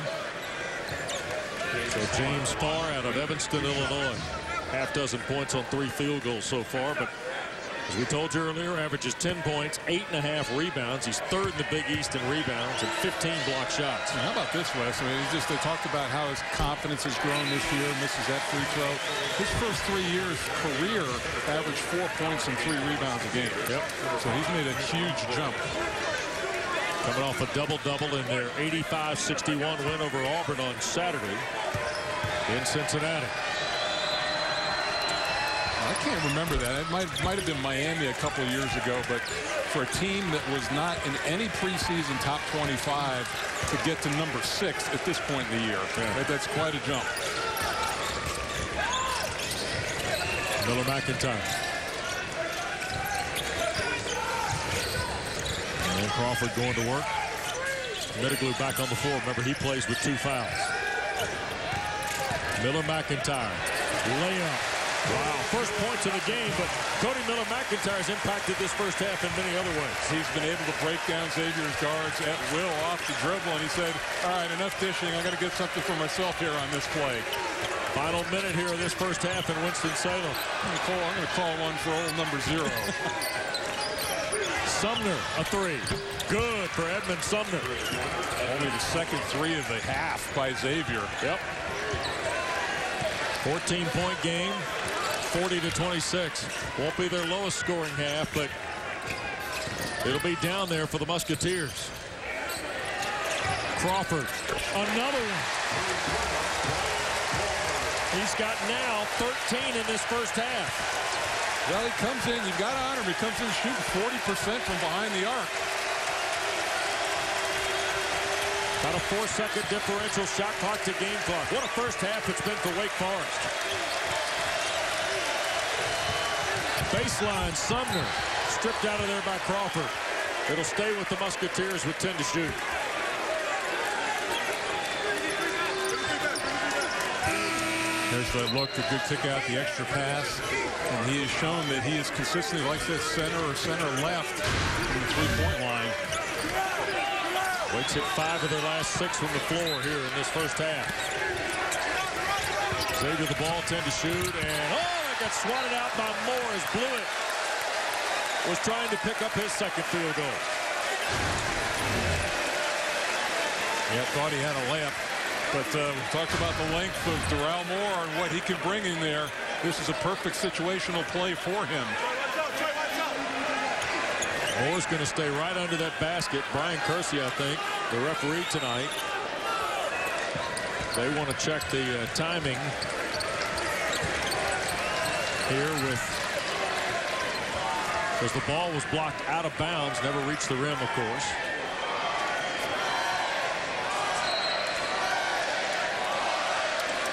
So James Farr out of Evanston, Illinois. Half dozen points on 3 field goals so far, but as we told you earlier, averages 10 points, 8.5 rebounds. He's 3rd in the Big East in rebounds and 15 block shots. How about this, Wes? I mean, they talked about how his confidence has grown this year, misses that free throw. His first 3 years career averaged 4 points and 3 rebounds a game. Yep. So he's made a huge jump. Coming off a double-double in their 85-61 win over Auburn on Saturday in Cincinnati. I can't remember that. It might have been Miami a couple of years ago, but for a team that was not in any preseason top 25 to get to number 6 at this point in the year. Yeah. That's quite a jump. Miller McIntyre. And Crawford going to work. Middleglue back on the floor. Remember, he plays with 2 fouls. Miller McIntyre. Layup. Wow. First points of the game, but Cody Miller McIntyre has impacted this first half in many other ways. He's been able to break down Xavier's guards at will off the dribble, and he said, all right, enough dishing. I got to get something for myself here on this play. Final minute here of this first half in Winston-Salem. I'm going to call one for old number 0. Sumner, a 3. Good for Edmund Sumner. Only the second 3 of the half by Xavier. Yep. 14-point game, 40-26. Won't be their lowest scoring half, but it'll be down there for the Musketeers. Crawford, another one. He's got now 13 in this first half. Well, he comes in, you've got to honor him. He comes in shooting 40% from behind the arc. About a 4-second differential, shot clock to game clock. What a first half it's been for Wake Forest. Baseline, Sumner stripped out of there by Crawford. It'll stay with the Musketeers with 10 to shoot. There's the look, the good kick out, the extra pass. And he has shown that he is consistently like this center or center left from the 3-point line. Wake's hit 5 of their last 6 from the floor here in this first half. Xavier the ball, 10 to shoot, and it got swatted out by Moore as Bluiett was trying to pick up his second field goal. Yeah, thought he had a layup. But we talked about the length of Darrell Moore and what he can bring in there. This is a perfect situational play for him. Moore's going to stay right under that basket. Brian Kersey, I think, the referee tonight. They want to check the timing here because the ball was blocked out of bounds, never reached the rim, of course.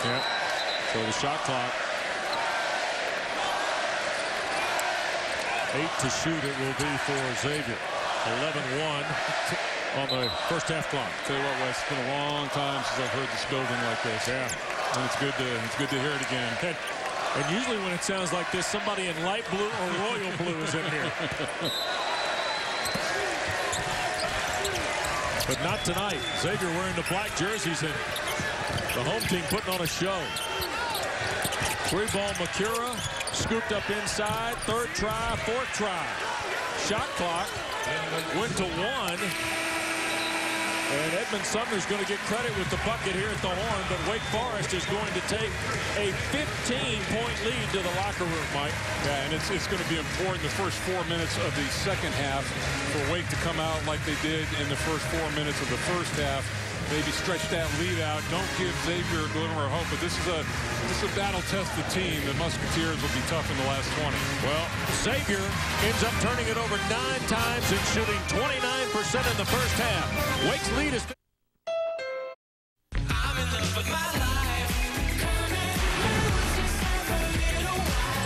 Yep. So the shot clock. 8 to shoot it will be for Xavier. 11-1 on the first half clock. Tell you what, Wes, it's been a long time since I've heard this building like this. Yeah. And it's good to hear it again. And usually when it sounds like this, somebody in light blue or royal blue is in here. But not tonight. Xavier wearing the black jerseys and the home team putting on a show. 3-ball Makura, scooped up inside, 3rd try, 4th try. Shot clock went to 1. And Edmund Sumner's going to get credit with the bucket here at the horn, but Wake Forest is going to take a 15-point lead to the locker room, Mike. Yeah, and it's going to be important the first 4 minutes of the second half for Wake to come out like they did in the first 4 minutes of the first half. Maybe stretch that lead out. Don't give Xavier a glimmer of hope, but this is a battle-tested team. The Musketeers will be tough in the last 20. Well, Xavier ends up turning it over 9 times and shooting 29% in the first half. Wake's lead is... I'm in love with my life. Come and lose yourself a little while.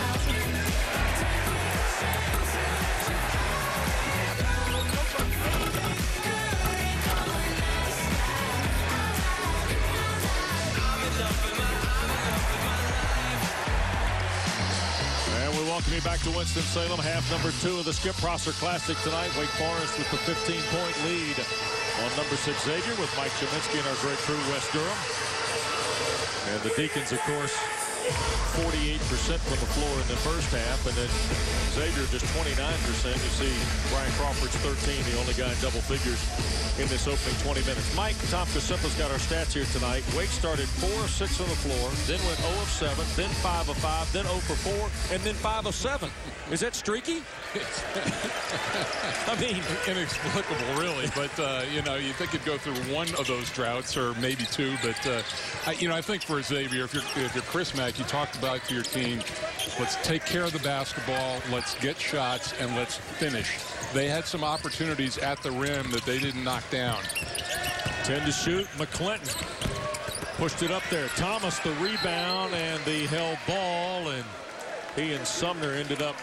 Welcome you back to Winston-Salem. Half number 2 of the Skip Prosser Classic tonight. Wake Forest with the 15-point lead on number 6 Xavier with Mike Cheminsky and our great crew, Wes Durham. And the Deacons, of course, 48% from the floor in the first half, and then Xavier just 29%. You see Brian Crawford's 13, the only guy in double figures in this opening 20 minutes. Mike, Tom Kasimpa's got our stats here tonight. Wake started 4 of 6 on the floor, then went 0 of 7, then 5 of 5, then 0 for 4, and then 5 of 7. Is that streaky? I mean, inexplicable, really. But, you know, you think you'd go through one of those droughts or maybe two. But, you know, I think for Xavier, if you're Chris Mack, you talked about to your team, let's take care of the basketball, let's get shots, and let's finish. They had some opportunities at the rim that they didn't knock down. 10 to shoot. McClinton pushed it up there. Thomas the rebound and the held ball, and he and Sumner ended up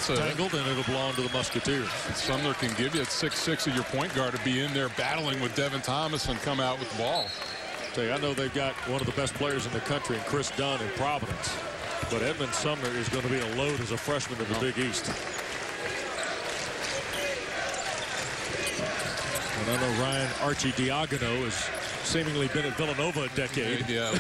tangled, and it'll belong to the Musketeers. Sumner can give you at 6'6" of your point guard to be in there battling with Devin Thomas and come out with the ball. I know they've got one of the best players in the country in Chris Dunn in Providence, but Edmund Sumner is going to be a load as a freshman in the Big East. And I know Ryan Archie Diagono has seemingly been at Villanova a decade. Yeah.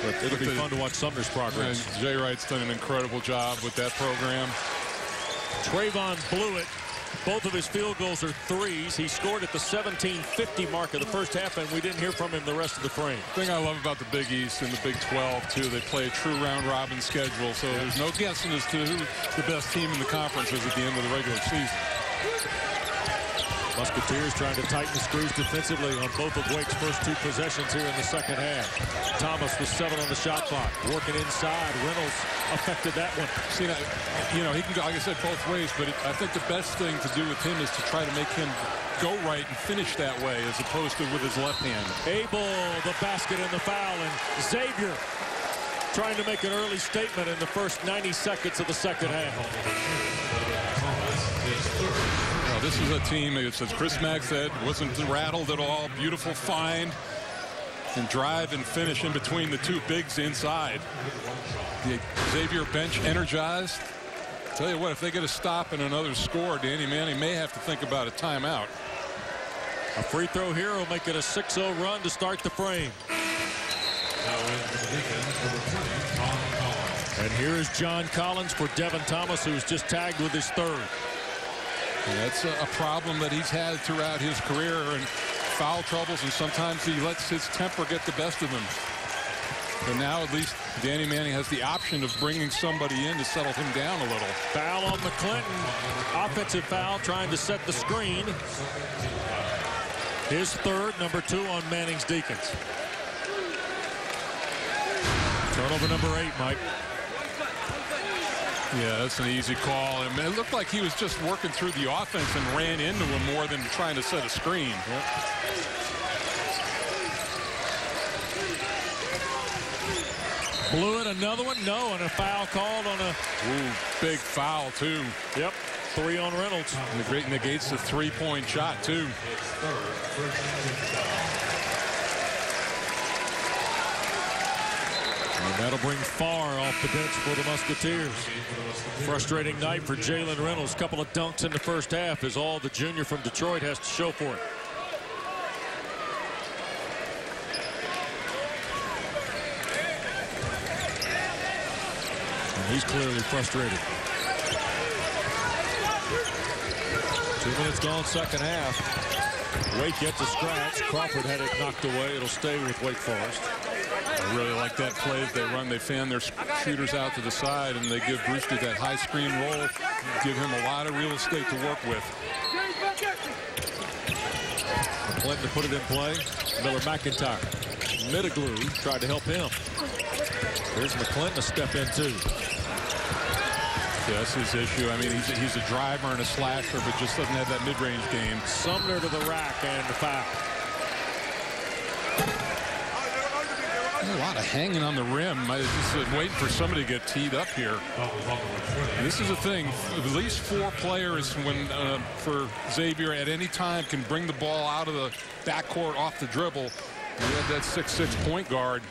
But it'll be fun to watch Sumner's progress. And Jay Wright's done an incredible job with that program. Trevon Bluiett, both of his field goals are threes. He scored at the 17:50 mark of the first half, and we didn't hear from him the rest of the frame. The thing I love about the Big East and the Big 12, too, they play a true round-robin schedule, so there's no guessing as to who the best team in the conference is at the end of the regular season. Musketeers trying to tighten the screws defensively on both of Wake's first 2 possessions here in the second half. Thomas with 7 on the shot clock, working inside. Reynolds affected that one. See, you know, he can go, like I said, both ways, but I think the best thing to do with him is to try to make him go right and finish that way as opposed to with his left hand. Abel, the basket and the foul, and Xavier trying to make an early statement in the first 90 seconds of the second half. This is a team, as Chris Mack said, wasn't rattled at all. Beautiful find and drive and finish in between the 2 bigs inside. The Xavier bench energized. Tell you what, if they get a stop and another score, Danny Manning may have to think about a timeout. A free throw here will make it a 6-0 run to start the frame. And here is John Collins for Devin Thomas, who's just tagged with his 3rd. And that's a problem that he's had throughout his career, and foul troubles, and sometimes he lets his temper get the best of him. But now at least Danny Manning has the option of bringing somebody in to settle him down a little. Foul on McClinton. Offensive foul trying to set the screen. His 3rd, number 2 on Manning's Deacons. Turnover number 8, Mike. Yeah, that's an easy call. And it looked like he was just working through the offense and ran into him more than trying to set a screen. Yep. Bluiett, another one? No, and a foul called on a... big foul, too. Yep, 3 on Reynolds. And the great negates the 3-point shot, too. And that'll bring Farr off the bench for the Musketeers. Frustrating night for Jalen Reynolds. Couple of dunks in the first half is all the junior from Detroit has to show for it. And he's clearly frustrated. 2 minutes gone, second half. Wake gets a scratch. Crawford had it knocked away. It'll stay with Wake Forest. I really like that play as they run. They fan their shooters out to the side, and they give Brewster that high screen roll, give him a lot of real estate to work with. Clinton to put it in play. Miller McIntyre. Middleglue tried to help him. Here's McClinton to step in, too. Yeah, that's his issue. I mean, he's a driver and a slasher, but just doesn't have that mid-range game. Sumner to the rack and the foul. A lot of hanging on the rim. I was just waiting for somebody to get teed up here. And this is the thing. At least 4 players for Xavier at any time can bring the ball out of the backcourt off the dribble. You have that 6'6" point guard.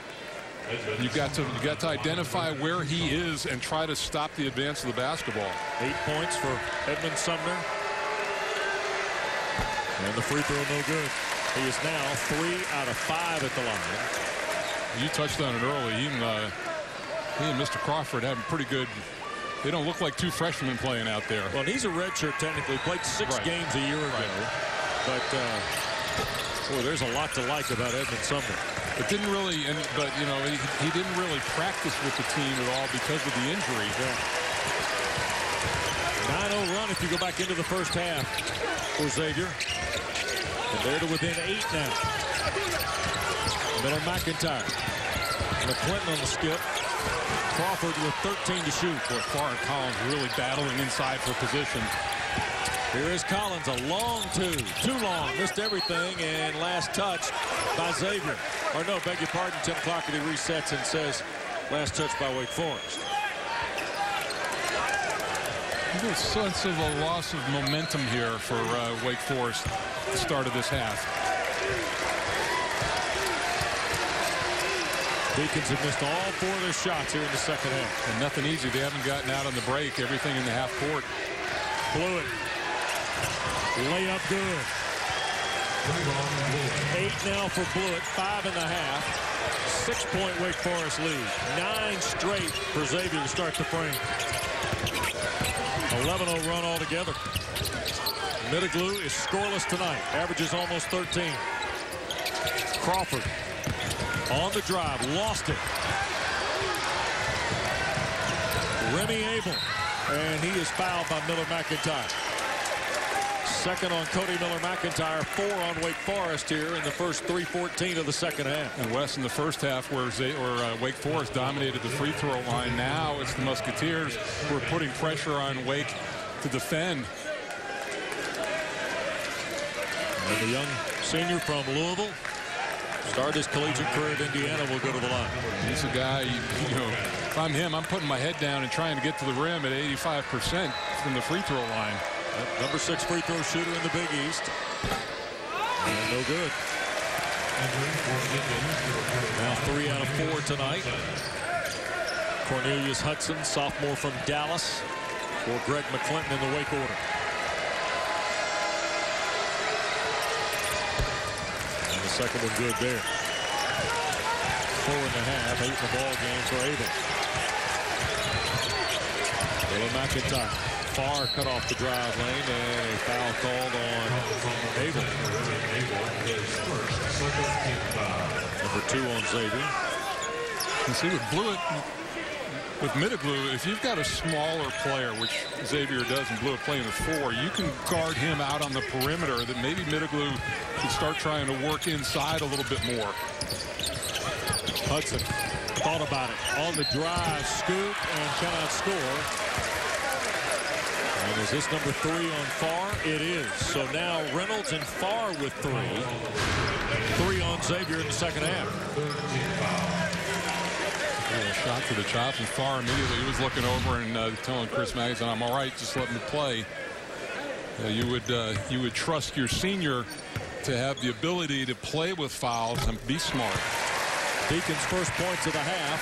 You got to identify where he is and try to stop the advance of the basketball. 8 points for Edmund Sumner. And the free throw no good. He is now 3 out of 5 at the line. You touched on it early. He and Mr. Crawford having pretty good They don't look like two freshmen playing out there. Well, he's a redshirt technically. Played 6 games a year ago. But boy, there's a lot to like about Edmund Sumner. It didn't really, but you know, he didn't really practice with the team at all because of the injury. 9-0 run if you go back into the first half for Xavier. And they're to within 8 now. Miller McIntyre. McClinton on the skip. Crawford with 13 to shoot. Boy, Farr and Collins really battling inside for position. Here is Collins, a long two. Too long, missed everything, and last touch by Xavier. Or no, beg your pardon, Tim Clougherty resets and says last touch by Wake Forest. There's a sense of a loss of momentum here for Wake Forest at the start of this half. Deacons have missed all 4 of their shots here in the second half. And nothing easy. They haven't gotten out on the break. Everything in the half court. Bluiett. Layup good. 8 now for Bluiett. 5 in the half. 6-point Wake Forest lead. 9 straight for Xavier to start the frame. 11-0 run altogether. Middleglue is scoreless tonight. Averages almost 13. Crawford on the drive. Lost it. Remy Abel. And he is fouled by Miller McIntyre. Second on Cody Miller McIntyre. 4 on Wake Forest here in the first 3:14 of the second half. And Wes, in the first half where Wake Forest dominated the free throw line, now it's the Musketeers who are putting pressure on Wake to defend. And the young senior from Louisville started his collegiate career at Indiana. Will go to the line. He's a guy, you know, if I'm him, I'm putting my head down and trying to get to the rim at 85% from the free throw line. Number 6 free throw shooter in the Big East. And no good. Now 3 out of 4 tonight. Cornelius Hudson, sophomore from Dallas, for Greg McClinton in the Wake order. And the second one good there. 4.5, 8 in the ball game for Abel. Miller McIntyre. Farr cut off the drive lane, and a foul called on Abel. Number 2 on Xavier. You see with Bluiett, with Middleglue, if you've got a smaller player, which Xavier does, and Bluiett playing the 4, you can guard him out on the perimeter. That maybe Middleglue should start trying to work inside a little bit more. Hudson thought about it on the drive, scoop, and cannot score. And is this number 3 on Farr? It is. So now Reynolds and Farr with 3. 3 on Xavier in the second half. A shot to the chops, and Farr immediately he was looking over and telling Chris Magazine, "I'm all right, just let me play." You would trust your senior to have the ability to play with fouls and be smart. Deacon's first points of the half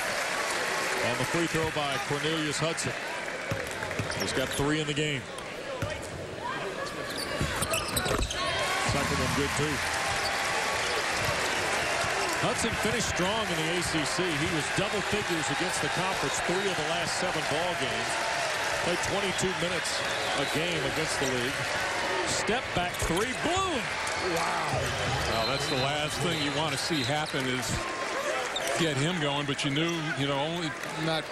on the free throw by Cornelius Hudson. He's got 3 in the game. Second one good too. Hudson finished strong in the ACC. He was double figures against the conference 3 of the last 7 ball games. Played 22 minutes a game against the league. Step back 3, boom! Wow. Well, that's the last thing you want to see happen is get him going, but you knew, only not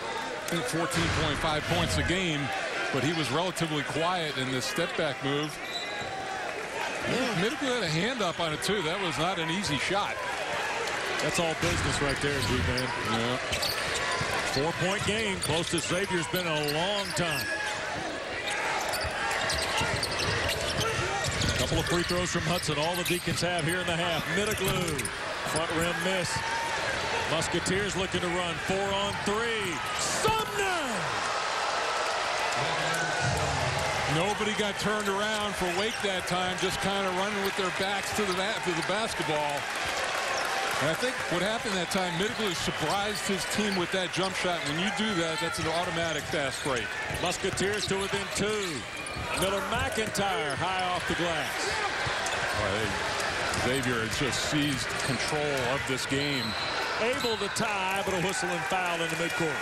14.5 points a game, but he was relatively quiet in this step back move. Yeah, Middleglue had a hand up on it too. That was not an easy shot. That's all business right there, G-Man. Yeah. 4-point game, closest Xavier's been in a long time. Couple of free throws from Hudson. All the Deacons have here in the half. Middleglue, front rim miss. Musketeers looking to run 4 on 3. Sumner! Nobody got turned around for Wake that time, just kind of running with their backs to the basketball. And I think what happened that time, Middleglue surprised his team with that jump shot. When you do that, that's an automatic fast break. Musketeers to within 2. Miller McIntyre high off the glass. Xavier has just seized control of this game. Able to tie, but a whistle and foul in the midcourt.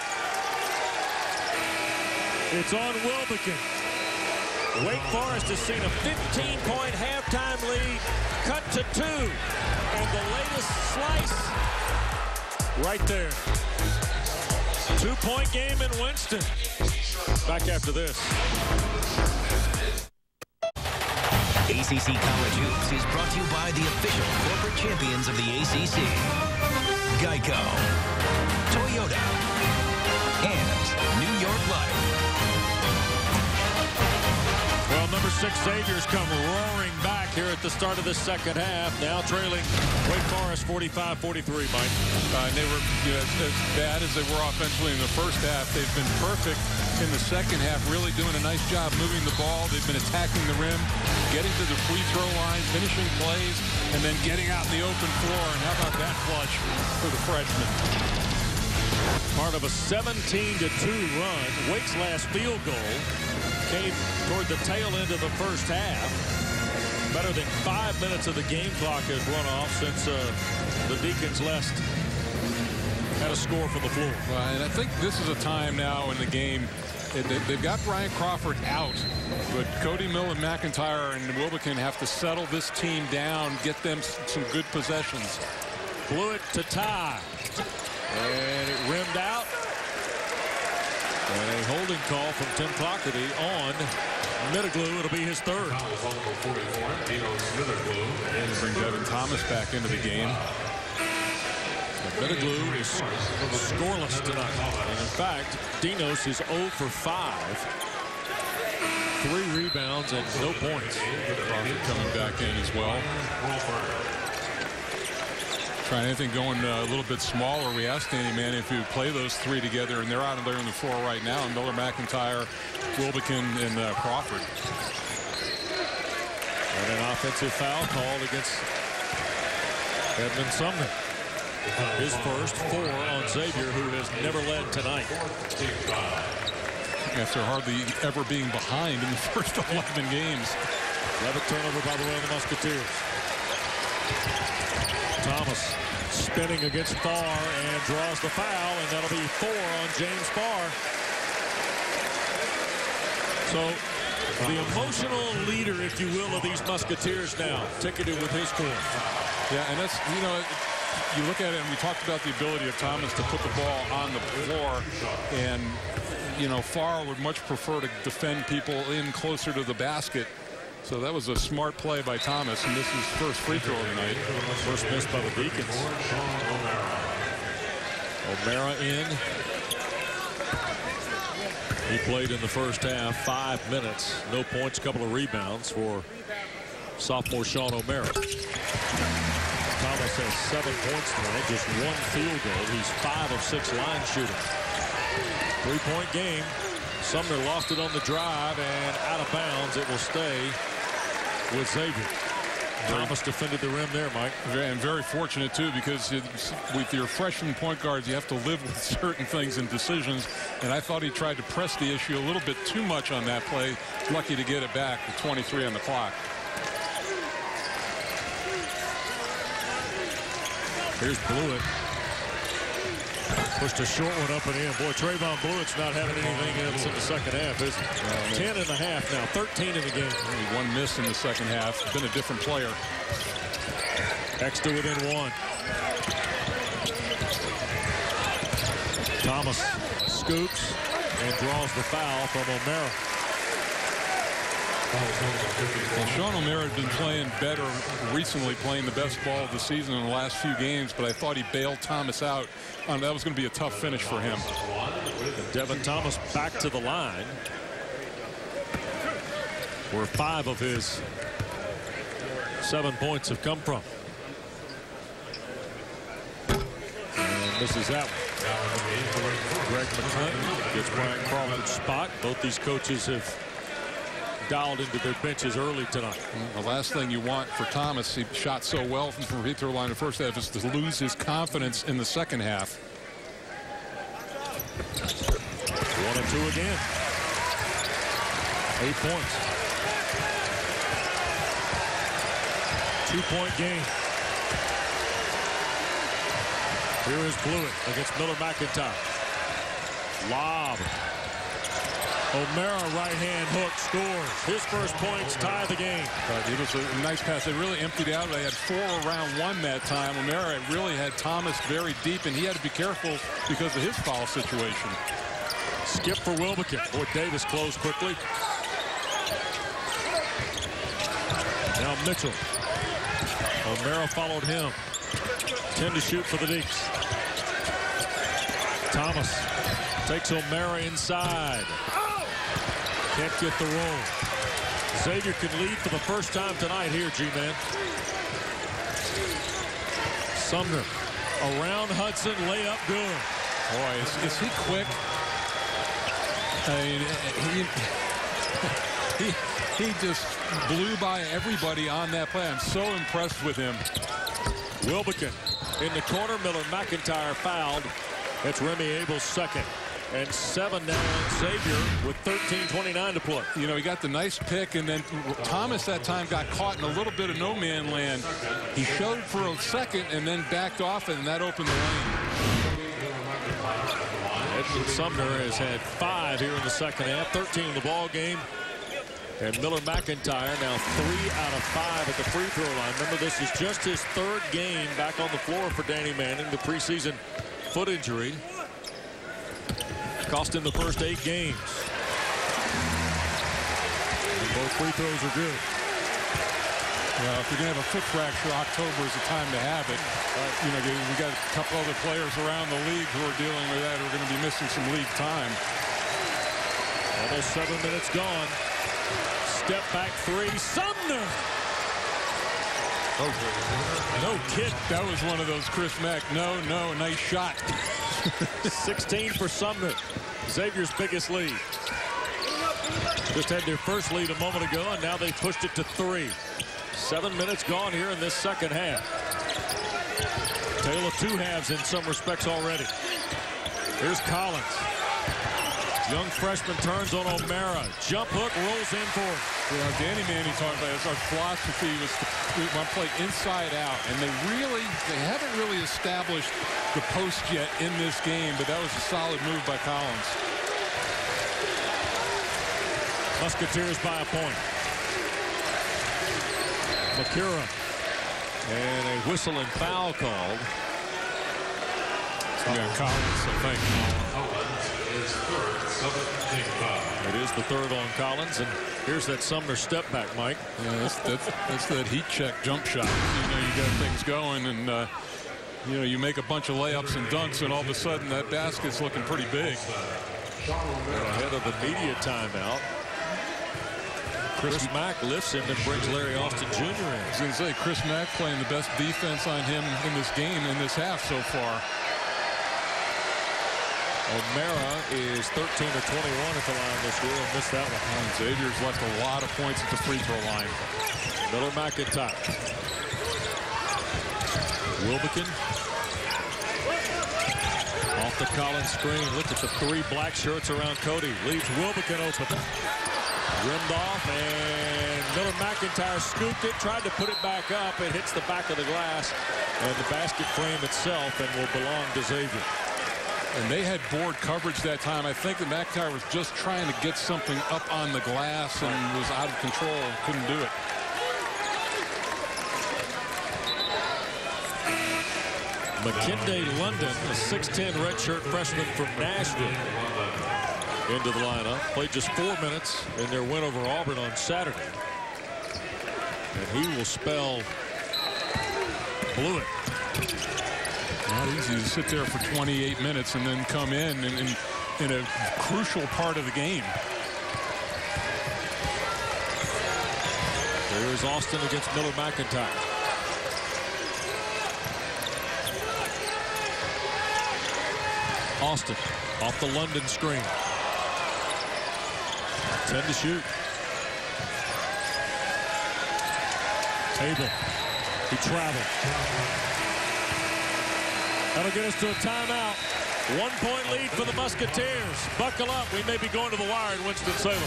It's on Wilbekin. Wake Forest has seen a 15-point halftime lead cut to 2. And the latest slice right there. 2-point game in Winston. Back after this. ACC College Hoops is brought to you by the official corporate champions of the ACC. Geico, Toyota, and New York Life. Well, number 6 Xavier's come roaring back here at the start of the second half. Now trailing Wake Forest 45-43, Mike. They were as bad as they were offensively in the first half. They've been perfect in the second half, really doing a nice job moving the ball. They've been attacking the rim, getting to the free throw line, finishing plays, and then getting out in the open floor. And how about that clutch for the freshman? Part of a 17-2 run. Wake's last field goal came toward the tail end of the first half. Better than 5 minutes of the game clock has run off since the Deacons left. Had a score from the floor. Well, and I think this is a time now in the game. They've got Brian Crawford out, but Cody Mill and McIntyre and Wilbekin have to settle this team down, get them some good possessions. Bluiett to tie. And it rimmed out. And a holding call from Tim Clougherty on Mittiglu. It'll be his third. And bring Devin Thomas back into the game. Mittiglu is scoreless tonight. And in fact, Dinos is 0 for 5. 3 rebounds and no points. Crawford coming back in as well. Trying anything going a little bit smaller. We asked Danny Manning if he would play those 3 together, and they're out there on the floor right now. Miller, McIntyre, Wilbekin, and Crawford. And an offensive foul called against Edmund Sumner. His first 4 on Xavier, who has never led tonight. After hardly ever being behind in the first 11 games. 11th turnover, by the way, of the Musketeers. Thomas spinning against Farr and draws the foul, and that'll be 4 on James Farr. So the emotional leader, if you will, of these Musketeers now, ticketed with his score. Yeah, and that's, you look at it, and we talked about the ability of Thomas to put the ball on the floor, and Farr would much prefer to defend people in closer to the basket. So that was a smart play by Thomas, and this is his first free throw of the night. First missed by the Deacons. O'Mara in. He played in the first half, 5 minutes, no points, couple of rebounds for sophomore Sean O'Mara. Thomas has 7 points tonight, just 1 field goal. He's 5 of 6 line shooting. 3-point game. Sumner lost it on the drive and out of bounds. It will stay with Xavier. Thomas defended the rim there, Mike. And very fortunate, too, because with your freshman point guards, you have to live with certain things and decisions. And I thought he tried to press the issue a little bit too much on that play. Lucky to get it back with 23 on the clock. Here's Bluiett. Pushed a short one up and in. Boy, Trevon Bluiett's not having anything else in the second half, is he? 10 and a half now, 13 in the game. Only 1 miss in the second half. Been a different player. Extra within 1. Thomas scoops and draws the foul from O'Mara. Well, Sean O'Mara had been playing better recently, playing the best ball of the season in the last few games, but I thought he bailed Thomas out. That was going to be a tough finish for him. And Devin Thomas back to the line, where 5 of his 7 points have come from. And misses that one. Greg McClinton gets Brian Crawford's spot. Both these coaches have dialed into their benches early tonight. The last thing you want for Thomas, he shot so well from the free throw line in the first half, is to lose his confidence in the second half. 1 and 2 again. 8 points. 2-point game. Here is Bluiett against Miller McIntyre. Lob. O'Mara right-hand hook scores. His first points tie the game. It was a nice pass. They really emptied out. They had 4 around 1 that time. O'Mara really had Thomas very deep, and he had to be careful because of his foul situation. Skip for Wilbekin. Boy, Davis closed quickly. Now Mitchell. O'Mara followed him. 10 to shoot for the Deeks. Thomas takes O'Mara inside. Can't get the roll. Xavier can lead for the first time tonight here, G-Man. Sumner around Hudson, layup good. Boy, is he quick? I mean, he just blew by everybody on that play. I'm so impressed with him. Wilbekin in the corner. Miller McIntyre fouled. That's Remy Abel's second. And 7 now on Xavier with 13:29 to play. You know, he got the nice pick, and then Thomas that time got caught in a little bit of no-man land. He showed for a second and then backed off, and that opened the lane. Edmund Sumner has had 5 here in the second half, 13 in the ball game. And Miller McIntyre now 3 out of 5 at the free throw line. Remember, this is just his 3rd game back on the floor for Danny Manning. The preseason foot injury cost him the first 8 games. And both free throws are good. Well, if you're going to have a foot fracture, October is the time to have it. You know, we got a couple other players around the league who are dealing with that, who are going to be missing some league time. Almost 7 minutes gone. Step back 3, Sumner. No kid. That was one of those Chris Mack. No, nice shot. 16 for Sumner. Xavier's biggest lead. Just had their first lead a moment ago, and now they pushed it to 3. 7 minutes gone here in this second half. Tale of 2 halves in some respects already. Here's Collins. Young freshman turns on O'Mara. Jump hook, rolls in for him. You know, Danny Manning talked about this. Our philosophy was to want to play inside out, and they haven't really established the post yet in this game, but that was a solid move by Collins. Musketeers by a point. McCura. And a whistle and foul called. Yeah, Collins, I think. It is the 3rd on Collins, and here's that Sumner step back, Mike. Yeah, that's that heat check jump shot. You know, you got things going, and you know, you make a bunch of layups and dunks, and all of a sudden that basket's looking pretty big. Ahead of the media timeout. Chris Mack lifts him and brings Larry Austin Jr. in. I was going to say, Chris Mack playing the best defense on him in this game, in this half so far. O'Mara is 13 of 21 at the line this year and missed that one. And Xavier's left a lot of points at the free throw line. Miller McIntyre. Wilbekin. Off the Collins screen. Look at the 3 black shirts around Cody. Leaves Wilbekin open. Rimmed off, and Miller McIntyre scooped it, tried to put it back up. It hits the back of the glass and the basket frame itself, and will belong to Xavier. And they had board coverage that time. I think that McIntyre was just trying to get something up on the glass and was out of control. Couldn't do it. McKinday London, a 6'10 redshirt freshman from Nashville, into the lineup. Played just 4 minutes in their win over Auburn on Saturday. And he will spell Bluiett. Not easy to sit there for 28 minutes and then come in a crucial part of the game. There is Austin against Miller McIntyre. Austin off the London screen. 10 to shoot. Table. He traveled. That'll get us to a timeout. 1-point lead for the Musketeers. Buckle up. We may be going to the wire in Winston-Salem.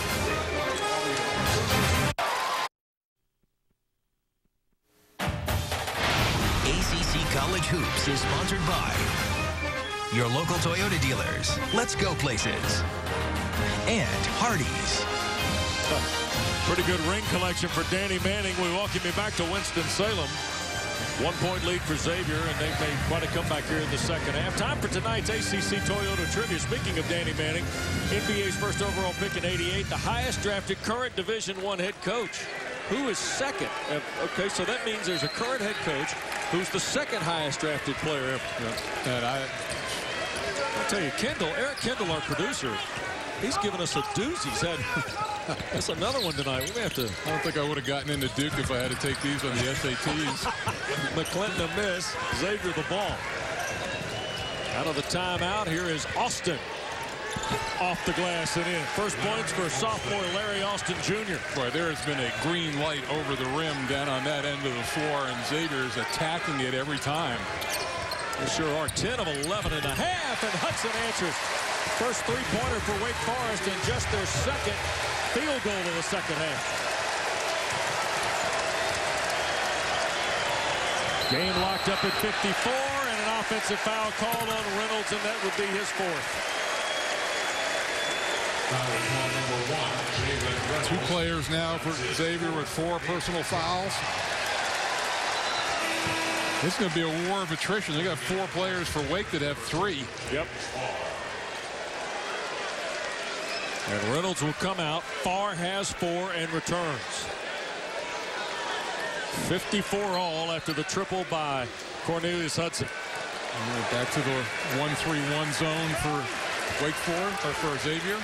ACC College Hoops is sponsored by your local Toyota dealers. Let's go places. and Hardee's. Pretty good ring collection for Danny Manning. We welcome you back to Winston-Salem. 1-point lead for Xavier, and they've made quite a comeback here in the second half. Time for tonight's ACC Toyota Trivia. Speaking of Danny Manning, NBA's first overall pick in '88, the highest drafted current Division I head coach. Who is second? Okay, so that means there's a current head coach who's the second highest drafted player ever. And I'll tell you, Eric Kendall, our producer, he's given us a doozy. He's had that's another one tonight. We may have to. I don't think I would have gotten into Duke if I had to take these on the SATs. McClinton a miss. Xavier the ball. Out of the timeout, here is Austin. Off the glass and in. First points for sophomore Larry Austin Jr. Boy, there has been a green light over the rim down on that end of the floor, and Xavier is attacking it every time. They sure are. 10 of 11 and a half, and Hudson answers. First three-pointer for Wake Forest and just their second field goal of the second half. Game locked up at 54, and an offensive foul called on Reynolds, and that would be his fourth. Two players now for Xavier with 4 personal fouls. This is going to be a war of attrition. They got 4 players for Wake that have 3. Yep. And Reynolds will come out. Farr has 4 and returns. 54 all after the triple by Cornelius Hudson. Back to the 1-3-1 zone for Wake Forest, or for Xavier.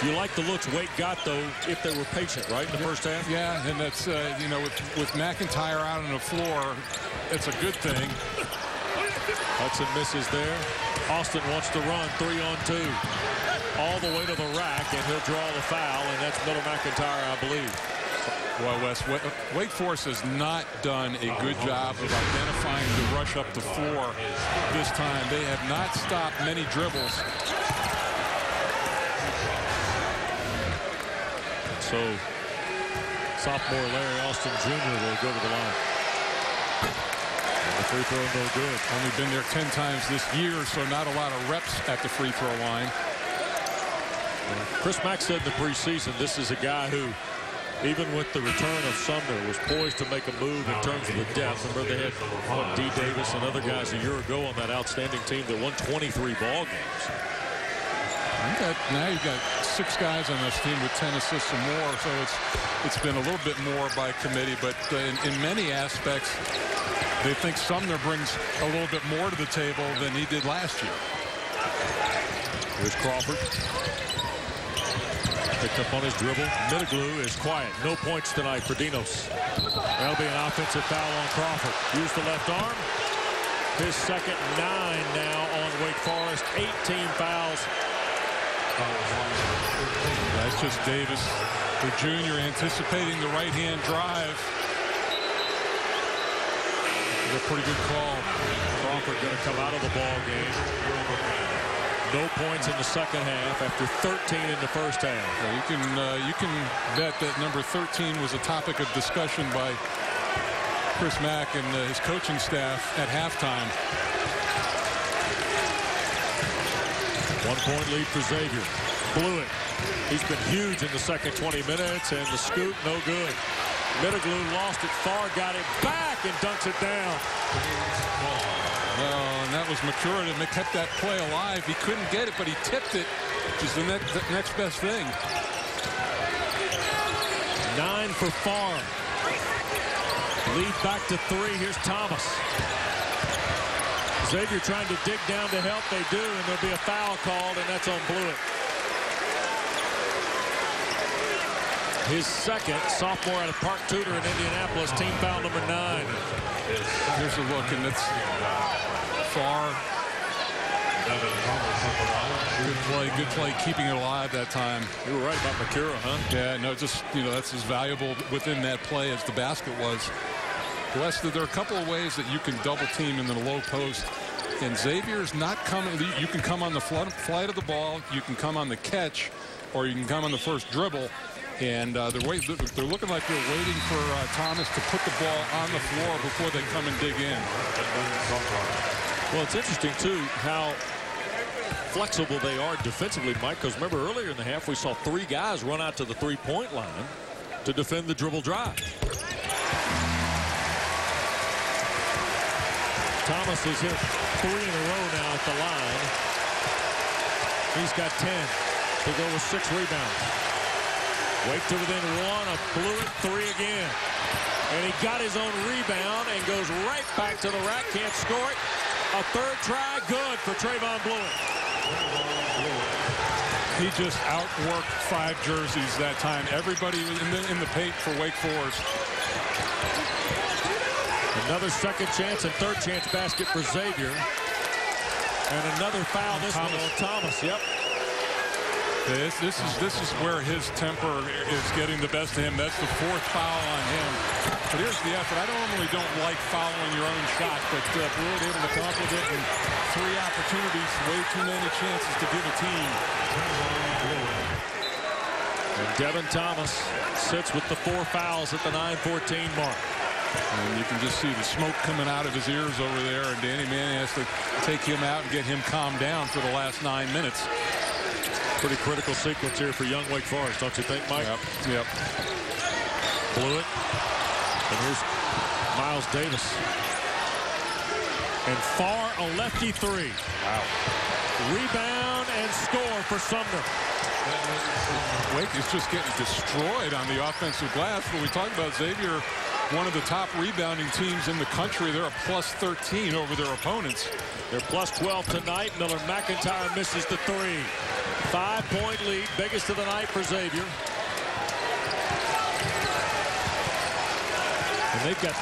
You like the looks Wake got, though, if they were patient, right, in the first half? Yeah, and that's, you know, with McIntyre out on the floor, it's a good thing. Hudson misses there. Austin wants to run 3-on-2. All the way to the rack, and he'll draw the foul, and that's Miller McIntyre, I believe. Well, Wes, Wake Forest has not done a good job of identifying the rush up the floor this time. They have not stopped many dribbles. So, sophomore Larry Austin Jr. will go to the line. And the free throw no good. Only been there 10 times this year, so not a lot of reps at the free throw line. Chris Mack said in the preseason, this is a guy who, even with the return of Sumner, was poised to make a move in terms of the depth. Remember, they had D. Davis and other guys a year ago on that outstanding team that won 23 ball games. Now you've got 6 guys on this team with 10 assists or more, so it's been a little bit more by committee, but in many aspects, they think Sumner brings a little bit more to the table than he did last year. Here's Crawford. Picked up on his dribble. Middleglue is quiet. No points tonight for Dinos. That'll be an offensive foul on Crawford. Use the left arm. His second 9 now on Wake Forest. 18 fouls. That's just Davis, the junior, anticipating the right-hand drive. A pretty good call. Crawford going to come out of the ball game. No points in the second half after 13 in the first half. Well, you can bet that number 13 was a topic of discussion by Chris Mack and his coaching staff at halftime. 1-point lead for Xavier. Bluiett. He's been huge in the second 20 minutes, and the scoop no good. Middleglue lost it. Farr got it back and dunks it down. Well, and that was maturity. They kept that play alive. He couldn't get it, but he tipped it, which is the next best thing. 9 for Farr. Lead back to 3. Here's Thomas. Xavier trying to dig down to help. They do, and there'll be a foul called, and that's on Bluiett. His second, sophomore out of Park Tudor in Indianapolis, team foul number 9. Here's a look, and it's Farr. Good play, keeping it alive that time. You were right about McCura, huh? Yeah, no, just, you know, that's as valuable within that play as the basket was. Wes, there are a couple of ways that you can double team in the low post. And Xavier's not coming. You can come on the flight of the ball, you can come on the catch, or you can come on the first dribble. And they're looking like they're waiting for Thomas to put the ball on the floor before they come and dig in. Well, it's interesting, too, how flexible they are defensively, Mike, because remember earlier in the half we saw 3 guys run out to the three-point line to defend the dribble drive. Thomas has hit 3 in a row now at the line. He's got 10 to go with 6 rebounds. Wake to within 1, a Bluiett 3 again. And he got his own rebound and goes right back to the rack. Can't score it. A 3rd try, good for Trevon Bluiett. He just outworked 5 jerseys that time. Everybody was in the paint for Wake Forest. Another second chance and third chance basket for Xavier. And another foul, this one on Thomas. Yep. This is where his temper is getting the best of him. That's the 4th foul on him. But here's the effort. I normally don't like following your own shot, but Bluiett able to come up with it, and 3 opportunities, way too many chances to give a team. And Devin Thomas sits with the 4 fouls at the 9:14 mark. And you can just see the smoke coming out of his ears over there, and Danny Manning has to take him out and get him calmed down for the last 9 minutes. Pretty critical sequence here for young Wake Forest, don't you think, Mike? Yep. Bluiett. And here's Miles Davis. And far, a lefty 3. Wow. Rebound and score for Sumner. Wake is just getting destroyed on the offensive glass. But we talk about Xavier, one of the top rebounding teams in the country. They're a plus 13 over their opponents. They're plus 12 tonight. Miller McIntyre misses the 3. 5-point lead, biggest of the night for Xavier. And they've got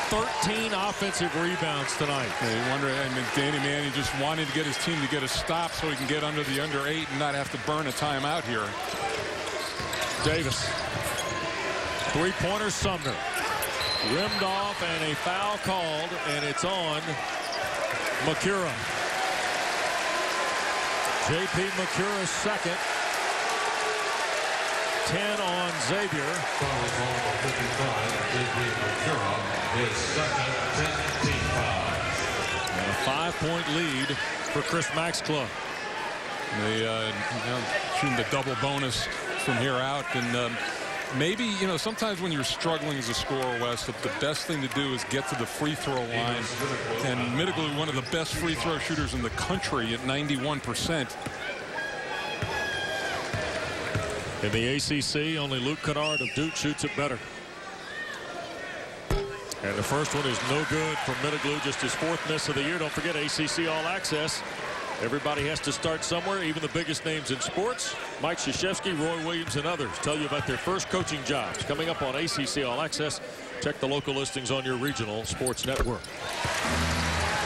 13 offensive rebounds tonight. Yeah, you wonder, I mean, Danny Manning just wanted to get his team to get a stop so he can get under the under 8 and not have to burn a timeout here. Davis. 3-pointer Sumner. Rimmed off and a foul called, and it's on Makura. J.P. Makura's second. 10 on Xavier. His second 10-team foul. And a 5-point lead for Chris Mack's club. They shooting the double bonus from here out, and maybe, you know, sometimes when you're struggling as a scorer, Wes, the best thing to do is get to the free throw line. And Middleglue, one of the best free throw shooters in the country at 91%. In the ACC, only Luke Kennard of Duke shoots it better. And the first one is no good for Middleglue, just his 4th miss of the year. Don't forget ACC All Access. Everybody has to start somewhere, even the biggest names in sports. Mike Krzyzewski, Roy Williams, and others tell you about their first coaching jobs. Coming up on ACC All Access, check the local listings on your regional sports network.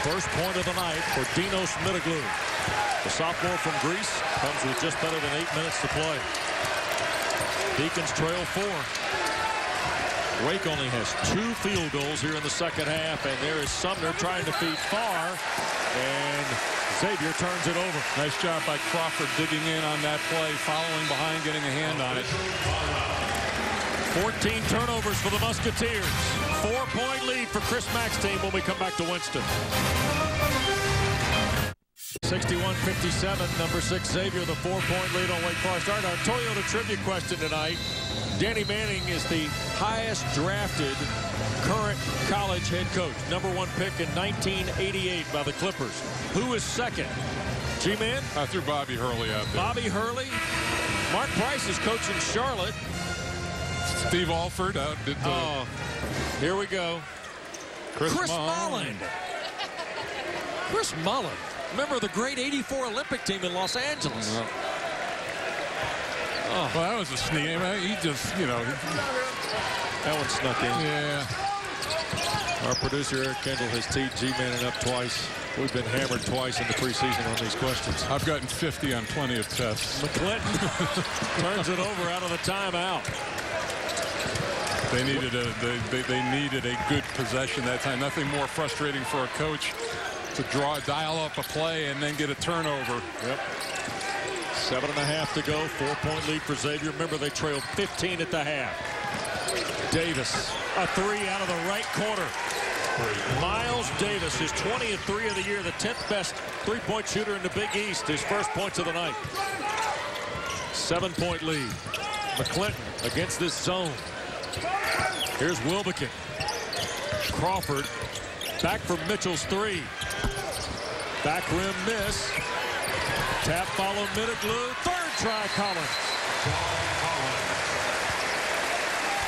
First point of the night for Dinos Middleglue. The sophomore from Greece comes with just better than 8 minutes to play. Deacons trail 4. Wake only has 2 field goals here in the second half, and there is Sumner trying to feed far, and Xavier turns it over. Nice job by Crawford digging in on that play, following behind, getting a hand on it. 14 turnovers for the Musketeers. 4-point lead for Chris Mack's team when we come back to Winston. 61-57, number 6 Xavier, the 4-point lead on Wake Forest. All right, our Toyota trivia question tonight. Danny Manning is the highest drafted current college head coach. Number 1 pick in 1988 by the Clippers. Who is second? G-Man? I threw Bobby Hurley out there. Bobby Hurley. Mark Price is coaching Charlotte. Steve Alford out. Oh, here we go. Chris Mullin. Chris Mullin. Remember the great '84 Olympic team in Los Angeles. Yeah. Oh. Well, that was a sneak. He just, you know. That one snuck in. Yeah. Our producer, Eric Kendall, has teed G-Man up twice. We've been hammered twice in the preseason on these questions. I've gotten 50 on plenty of tests. McClinton turns it over out of the timeout. They needed a good possession that time. Nothing more frustrating for a coach to dial up a play and then get a turnover. Yep. 7.5 to go. 4-point lead for Xavier. Remember, they trailed 15 at the half. Davis, a 3 out of the right corner. Miles Davis is 20-3 of the year, the 10th best three-point shooter in the Big East. His first points of the night. 7-point lead. McClinton against this zone. Here's Wilbekin. Crawford back from Mitchell's three. Back rim miss. Tap follow Middleglue. Third try Collins.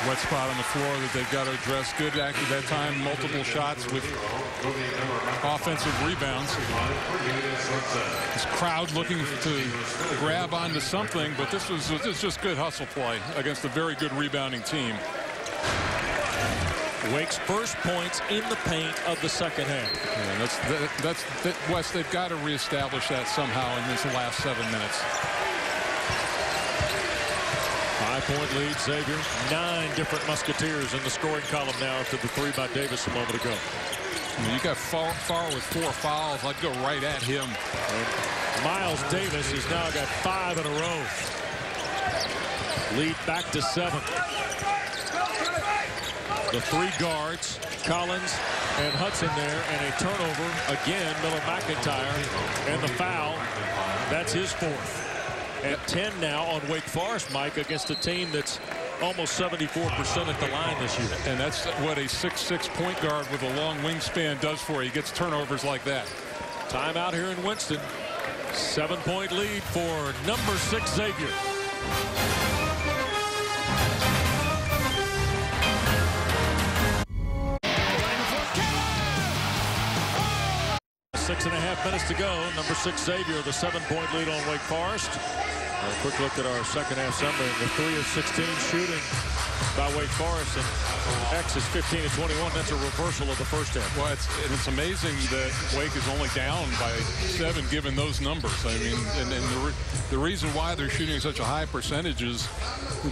Wet spot on the floor that they've got to address. Good after that time. Multiple shots with offensive rebounds. This crowd looking to grab onto something, but this was just good hustle play against a very good rebounding team. Wake's first points in the paint of the second half. Yeah, that's West. They've got to reestablish that somehow in this last 7 minutes. 5-point lead, Xavier. 9 different Musketeers in the scoring column now after the three by Davis a moment ago. You got Farr with 4 fouls. I'd go right at him. And Miles Davis has now got 5 in a row. Lead back to 7. The 3 guards, Collins and Hudson there, and a turnover again. Miller McIntyre, and the foul. That's his 4th. At 10 now on Wake Forest, Mike, against a team that's almost 74% at the line this year. And that's what a 6'6" point guard with a long wingspan does for you. He gets turnovers like that. Timeout here in Winston. 7-point lead for number 6 Xavier. 6.5 minutes to go. Number 6 Xavier, the 7-point lead on Wake Forest. A quick look at our second half summary. The 3 of 16 shooting by Wake Forest, and X is 15 of 21. That's a reversal of the first half. Well, it's amazing that Wake is only down by 7 given those numbers. I mean, and the reason why they're shooting such a high percentage is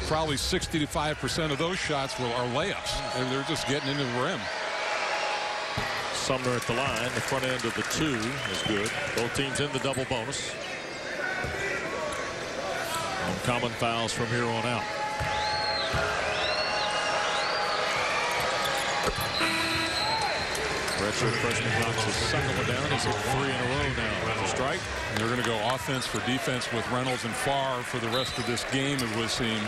probably 65% of those shots are layups, and they're just getting into the rim. Sumner at the line. The front end of the 2 is good. Both teams in the double bonus. And common fouls from here on out. Redshirt freshman knocks his second one down. He's hit 3 in a row now. The strike. And they're going to go offense for defense with Reynolds and Farr for the rest of this game, it would seem.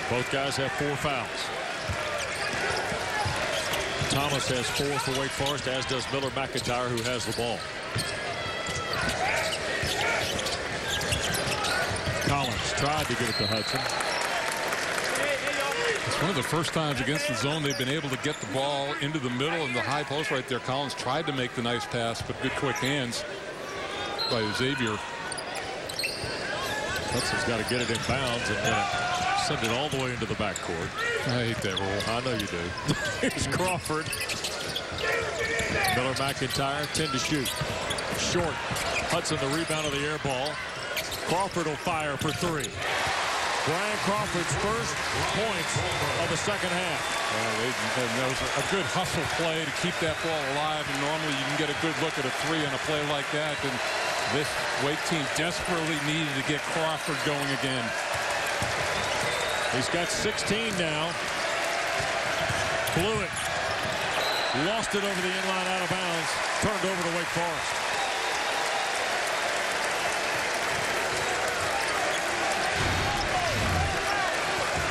Both guys have 4 fouls. Thomas has 4 for Wake Forest, as does Miller McIntyre, who has the ball. Collins tried to get it to Hudson. It's one of the first times against the zone they've been able to get the ball into the middle and the high post right there. Collins tried to make the nice pass, but good quick hands by Xavier. Hudson's got to get it in bounds and then send it all the way into the backcourt. I hate that rule. I know you do. Here's Crawford. Miller McIntyre, 10 to shoot. Short. Hudson the rebound of the air ball. Crawford will fire for 3. Brian Crawford's first points of the second half. That was a good hustle play to keep that ball alive, and normally you can get a good look at a 3 on a play like that. And this Wake team desperately needed to get Crawford going again. He's got 16 now. Bluiett lost it over the inline, out of bounds. Turned over to Wake Forest.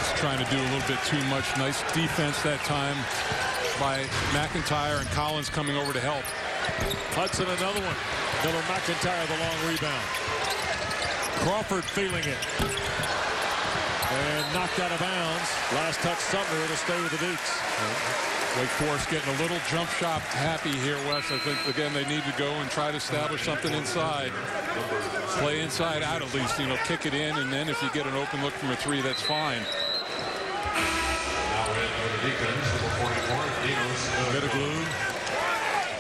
Just trying to do a little bit too much. Nice defense that time by McIntyre, and Collins coming over to help. Hudson another one. Miller McIntyre the long rebound. Crawford feeling it. And knocked out of bounds. Last touch Sumner. It'll stay with the Deeks. Wake Forest getting a little jump shot happy here, Wes. I think, again, they need to go and try to establish something inside. Play inside out at least, you know, kick it in, and then if you get an open look from a 3, that's fine. Middleglue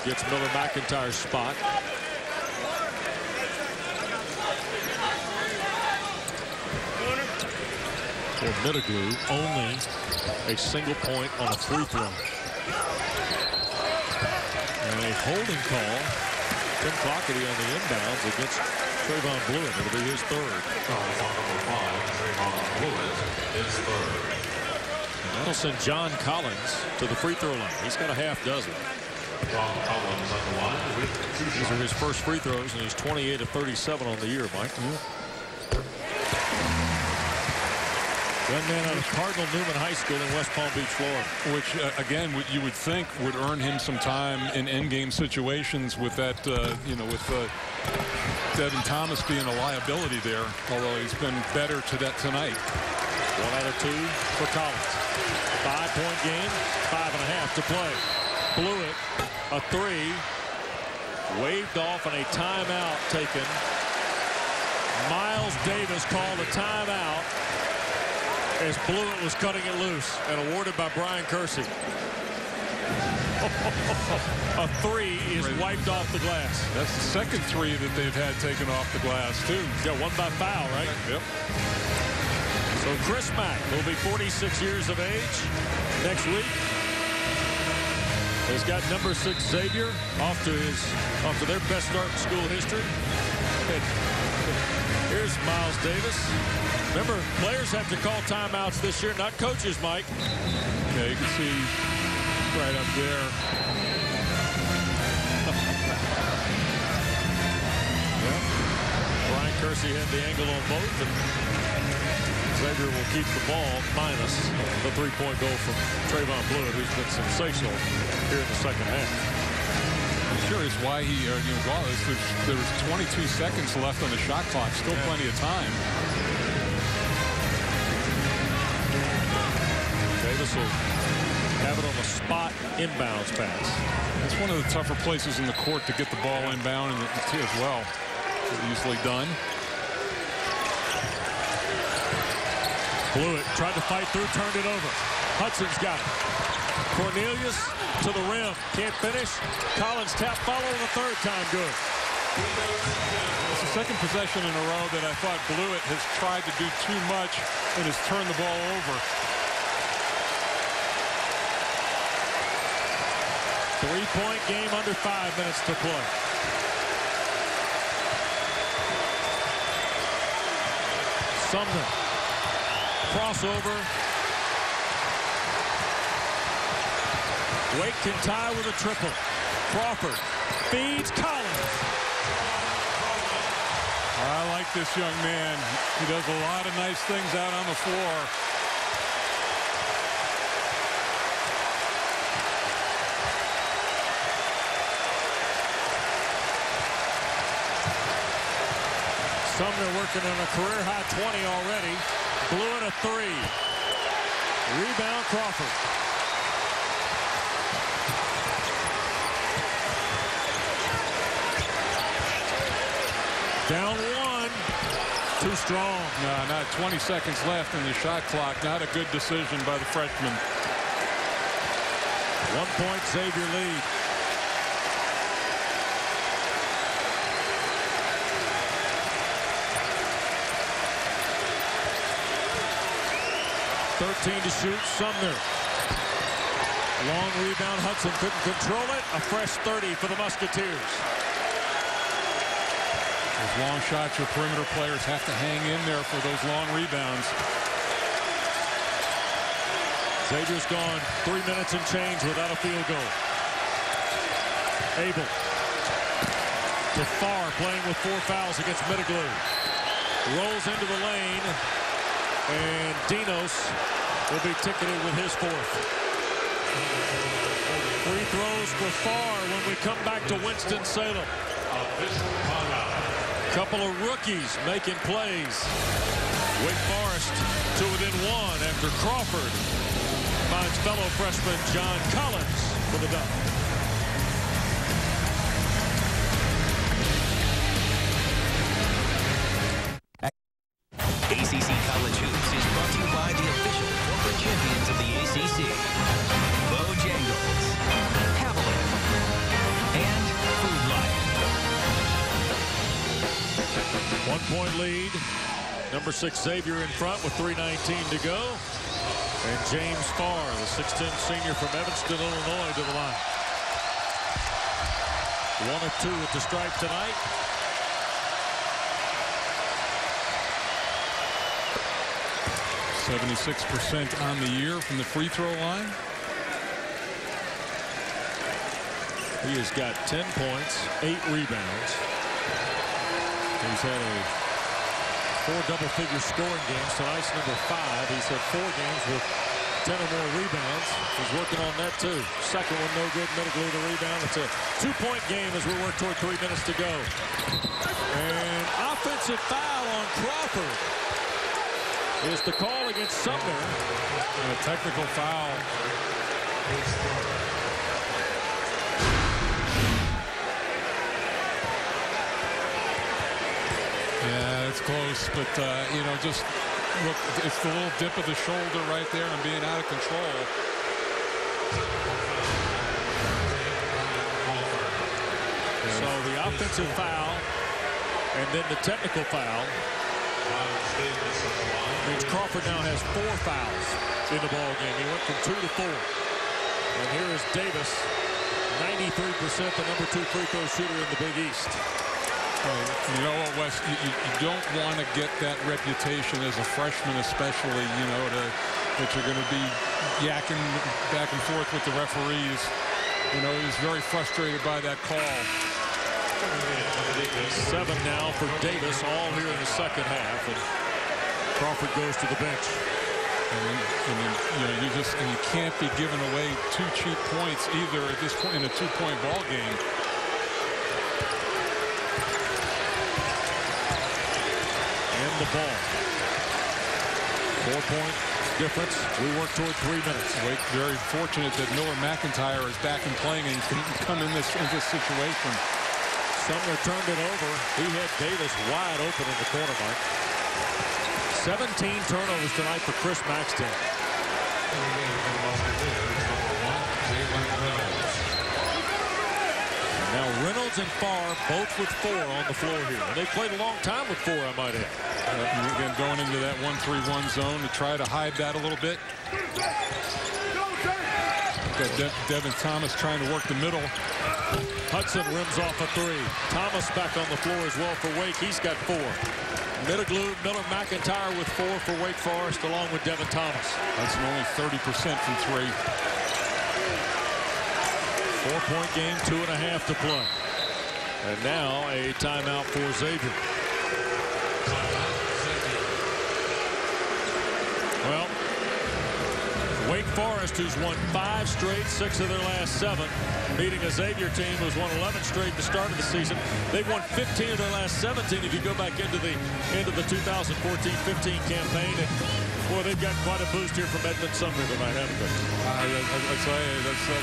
gets Miller McIntyre's spot. For Middleglue, only a single point on a free throw. And a holding call. Tim Clockety on the inbounds against Trevon Bluiett. It'll be his 3rd. Number 5, Trevon Bluiett is 3rd. And They'll send John Collins to the free throw line. He's got a half dozen. These are his first free throws, and he's 28 of 37 on the year, Mike. Young man out of Cardinal Newman High School in West Palm Beach, Florida. Which, again, you would think would earn him some time in endgame situations with that, with Devin Thomas being a liability there, although he's been better to that tonight. 1 out of 2 for Collins. 5-point game, 5.5 to play. Bluiett, a 3. Waved off and a timeout taken. Miles Davis called a timeout as Bluiett was cutting it loose and awarded by Brian Kersey. A 3 is wiped off the glass. That's the second 3 that they've had taken off the glass, too. Yeah, 1 by foul, right? Yep. So Chris Mack will be 46 years of age next week. He's got number 6 Xavier off to their best start in school history. Here's Miles Davis. Remember, players have to call timeouts this year, not coaches, Mike. Yeah, you can see right up there. Brian Kersey had the angle on both, and Xavier will keep the ball minus the 3-point goal from Trevon Bluiett, who's been sensational here in the second half. I'm curious why he, there was 22 seconds left on the shot clock, still plenty of time. Davis will have it on the spot inbounds pass. That's one of the tougher places in the court to get the ball inbound as well. Easily done. Bluiett tried to fight through, turned it over. Hudson's got it. Cornelius to the rim. Can't finish. Collins tap follow the third time. Good. It's the second possession in a row that I thought Bluiett has tried to do too much and has turned the ball over. 3-point game under 5 minutes to play. Sumner. Crossover. Wake can tie with a triple. Crawford feeds Collins. I like this young man. He does a lot of nice things out on the floor. Sumner working on a career-high 20 already. Bluiett a 3. Rebound Crawford. Down 1. Too strong. No, not 20 seconds left in the shot clock. Not a good decision by the freshman. 1-point Xavier lead. .13 to shoot. Sumner. Long rebound. Hudson couldn't control it. A fresh 30 for the Musketeers. Those long shots, your perimeter players have to hang in there for those long rebounds. Xavier's gone 3 minutes and change without a field goal. Abel. To Farr, playing with 4 fouls against Middleglue. Rolls into the lane. And Dinos will be ticketed with his 4th. Free throws for Farr when we come back to Winston-Salem. Couple of rookies making plays. Wake Forest to within 1 after Crawford finds fellow freshman John Collins for the dunk. ACC College Hoops is brought to you by the official corporate champions of the ACC, Bojangles, Haviland, and Food Lion. 1-point lead. Number 6 Xavier in front with 3:19 to go. And James Farr, the 6'10 senior from Evanston, Illinois, to the line. 1 of 2 at the stripe tonight. 76% on the year from the free throw line. He has got 10 points, 8 rebounds. He's had a 4 double-figure scoring games. Tonight's number 5. He's had 4 games with 10 or more rebounds. He's working on that too. Second one no good. Middle the rebound. It's a 2-point game as we work toward 3 minutes to go. And offensive foul on Crawford is the call against Sumner. And a technical foul. Yeah, it's close, but you know, just look, it's the little dip of the shoulder right there and being out of control. So the offensive foul and then the technical foul means Crawford now has 4 fouls in the ball game. He went from 2 to 4. And here is Davis, 93%, the number 2 free throw shooter in the Big East. You know what, Wes, you don't want to get that reputation as a freshman, especially, you know, that you're going to be yakking back and forth with the referees. You know, he was very frustrated by that call. 7 now for Davis, all here in the second half. And Crawford goes to the bench. And you know, you can't be giving away 2 cheap points either at this point in a 2-point ball game. The ball. 4-point difference. We work toward 3 minutes. Wake very fortunate that Miller McIntyre is back and playing and can come in this situation. Sumner turned it over. He had Davis wide open in the corner, Mike. 17 turnovers tonight for Chris Maxton. Now Reynolds and Farr both with 4 on the floor here. And they played a long time with 4, I might add. Again, going into that 1-3-1 zone to try to hide that a little bit. Got Devin Thomas trying to work the middle. Hudson rims off a 3. Thomas back on the floor as well for Wake. He's got 4. Middleglue, Miller McIntyre with 4 for Wake Forest, along with Devin Thomas. Hudson only 30% from 3. 4-point game, 2.5 to play. And now a timeout for Xavier. Well, Wake Forest, who's won 5 straight, 6 of their last 7, beating a Xavier team who's won 11 straight at the start of the season. They've won 15 of their last 17 if you go back into the 2014-15 campaign. And boy, they've got quite a boost here from Edmund Sumner tonight, haven't they? I'd say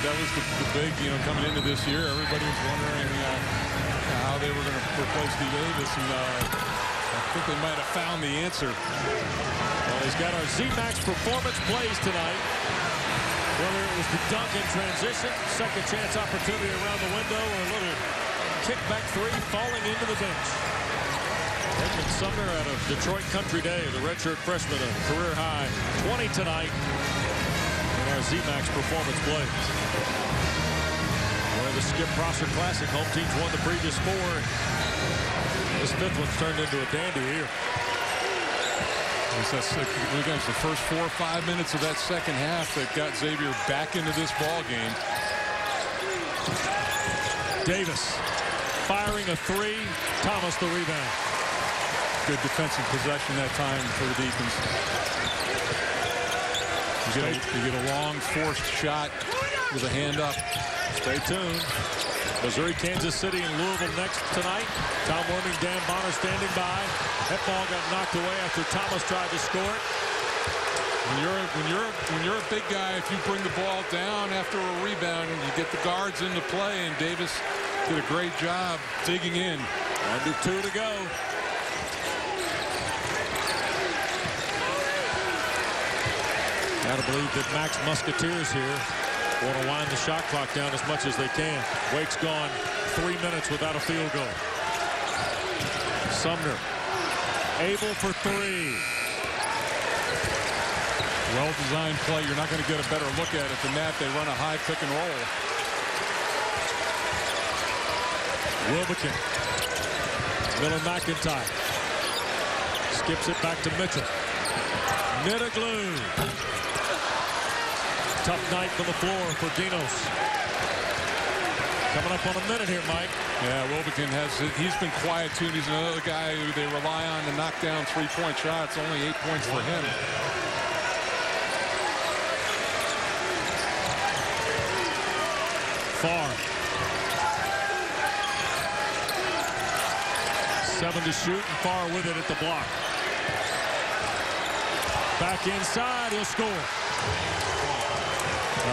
that was the big, you know, coming into this year. Everybody was wondering how they were going to replace D. Davis, and I think they might have found the answer. Well, he's got our Z-Max performance plays tonight. Whether it was the dunk in transition, second chance opportunity around the window, or a little kickback 3 falling into the bench. Edmund Sumner out of Detroit Country Day, the redshirt freshman, a career high 20 tonight in our Z-Max performance plays. Where the Skip Prosser Classic, home teams won the previous 4. This 5th one's turned into a dandy here. Again, it's the first 4 or 5 minutes of that second half that got Xavier back into this ball game. Davis firing a 3. Thomas the rebound. Good defensive possession that time for the Deacons. You get a long forced shot with a hand up. Stay tuned. Missouri, Kansas City, and Louisville next tonight. Tom Worming, Dan Bonner standing by. That ball got knocked away after Thomas tried to score it. When you're a big guy, if you bring the ball down after a rebound, you get the guards into play, and Davis did a great job digging in. Under 2 to go. Gotta believe that Max Musketeers here want to wind the shot clock down as much as they can. Wake's gone 3 minutes without a field goal. Sumner able for 3. Well-designed play. You're not going to get a better look at it than that. They run a high pick and roll. Wilbekin. Miller McIntyre. Skips it back to Mitchell. Middleglue. Tough night from the floor for Dinos. Coming up on a minute here, Mike. Yeah, Wilbekin he's been quiet too. He's another guy who they rely on to knock down three-point shots. Only 8 points for him. Farr. 7 to shoot, and Farr with it at the block. Back inside, he'll score.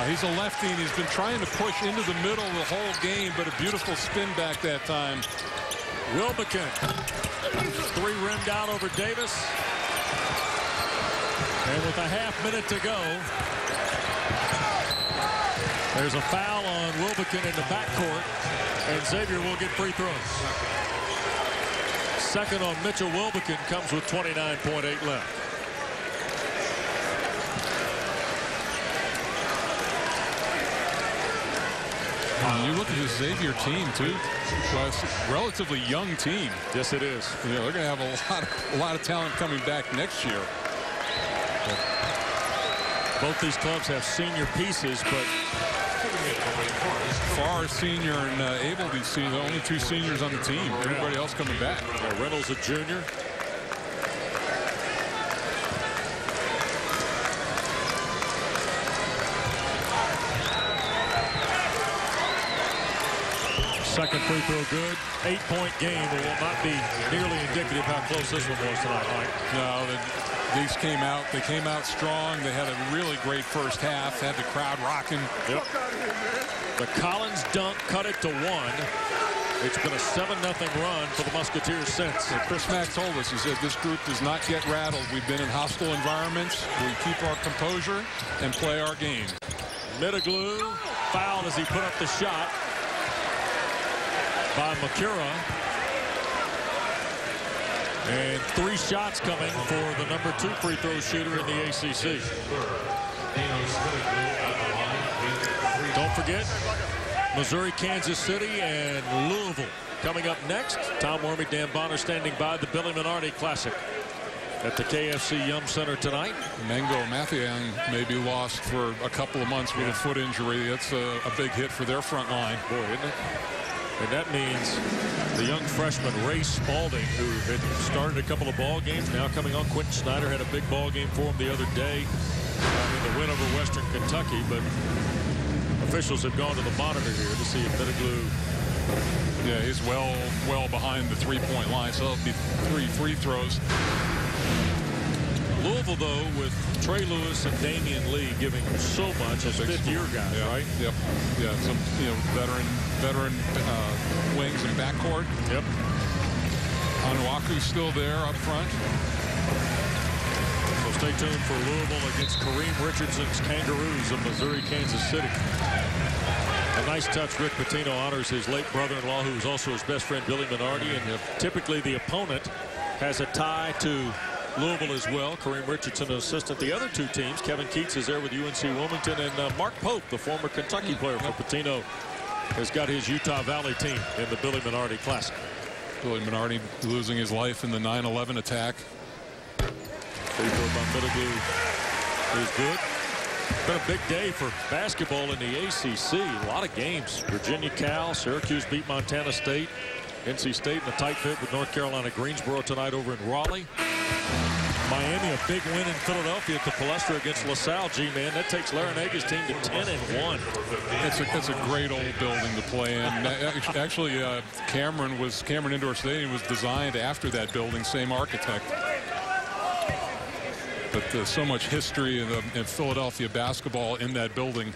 He's a lefty, and he's been trying to push into the middle the whole game, but a beautiful spin back that time. Wilbekin. 3 rimmed out over Davis. And with a half minute to go, there's a foul on Wilbekin in the backcourt, and Xavier will get free throws. Second on Mitchell Wilbekin comes with 29.8 left. You look at the Xavier team, too. Well, it's a relatively young team. Yes, it is. You know, they're going to have a lot of talent coming back next year. Both these clubs have senior pieces, but Farr senior and Abel senior, the only 2 seniors on the team. Everybody else coming back. Yeah, Reynolds a junior. Second free throw good. 8-point game. It will not be nearly indicative how close this one was tonight, Mike. No, these came out. They came out strong. They had a really great first half. Had the crowd rocking. Yep. The Collins dunk cut it to 1. It's been a 7-0 run for the Musketeers since. And Chris Mack told us, he said, this group does not get rattled. We've been in hostile environments. We keep our composure and play our game. Middleglue fouled as he put up the shot by Makura. And 3 shots coming for the number 2 free throw shooter in the ACC. Don't forget, Missouri, Kansas City, and Louisville coming up next. Tom Wormy, Dan Bonner standing by. The Billy Minardi Classic at the KFC Yum Center tonight. Mango Mathiang may be lost for a couple of months with a foot injury. That's a big hit for their front line. Boy, isn't it? And that means the young freshman Ray Spalding, who had started a couple of ball games, now coming on. Quentin Snyder had a big ball game for him the other day in the win over Western Kentucky. But officials have gone to the monitor here to see if Middleglue. Yeah, he's well behind the three-point line, so it'll be 3 free throws. Louisville, though, with Trey Lewis and Damian Lee giving so much as fifth-year guys, yeah, right? Yep. Yeah, some veteran wings and backcourt. Yep. Onuaku's still there up front. So stay tuned for Louisville against Kareem Richardson's Kangaroos of Missouri, Kansas City. A nice touch. Rick Pitino honors his late brother-in-law, who was also his best friend, Billy Minardi. And typically the opponent has a tie to Louisville as well. Kareem Richardson, an assistant. The other 2 teams, Kevin Keats is there with UNC Wilmington, and Mark Pope, the former Kentucky player for Pitino, has got his Utah Valley team in the Billy Minardi Classic. Billy Minardi losing his life in the 9/11 attack. Free throw by Middleglue is good. Been a big day for basketball in the ACC. A lot of games. Virginia, Cal, Syracuse beat Montana State. NC State in a tight fit with North Carolina Greensboro tonight over in Raleigh. Miami, a big win in Philadelphia at the Palestra against LaSalle. G-man, that takes Larenega's team to 10-1. It's a great old building to play in. Actually, Cameron Indoor Stadium was designed after that building, same architect. But so much history in Philadelphia basketball in that building.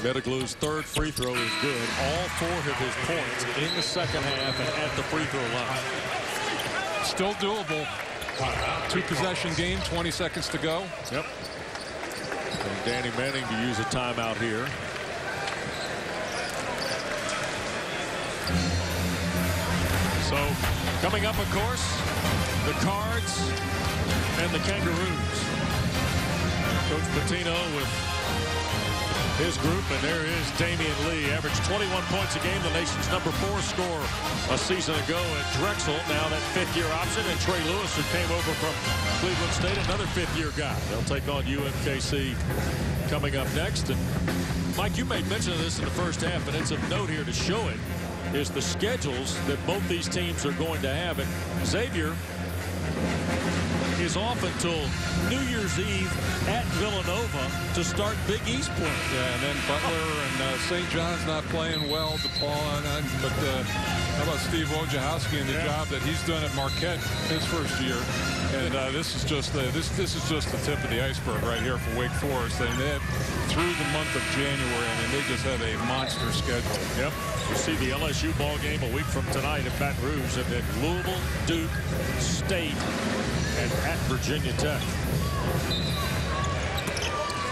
Middleglue's 3rd free throw is good. All 4 of his points in the second half and at the free throw line. Still doable. 2-possession game, 20 seconds to go. Yep. And Danny Manning to use a timeout here. So coming up, of course, the Cards and the Kangaroos. Coach Pitino with his group, and there is Damian Lee. Averaged 21 points a game, the nation's number 4 scorer a season ago at Drexel. Now that 5th-year option, and Trey Lewis, who came over from Cleveland State, another fifth-year guy. They'll take on UMKC coming up next. And Mike, you made mention of this in the first half, and it's of note here to show it, is the schedules that both these teams are going to have. And Xavier is off until New Year's Eve at Villanova to start Big East play. Yeah, and then Butler and St. John's not playing well. DePaul, but how about Steve Wojciechowski and the job that he's done at Marquette his first year? And this is just the tip of the iceberg right here for Wake Forest. And they have through the month of January, and they just have a monster schedule. Yep. You see the LSU ball game a week from tonight in Baton Rouge, and then Louisville, Duke, State, and at Virginia Tech.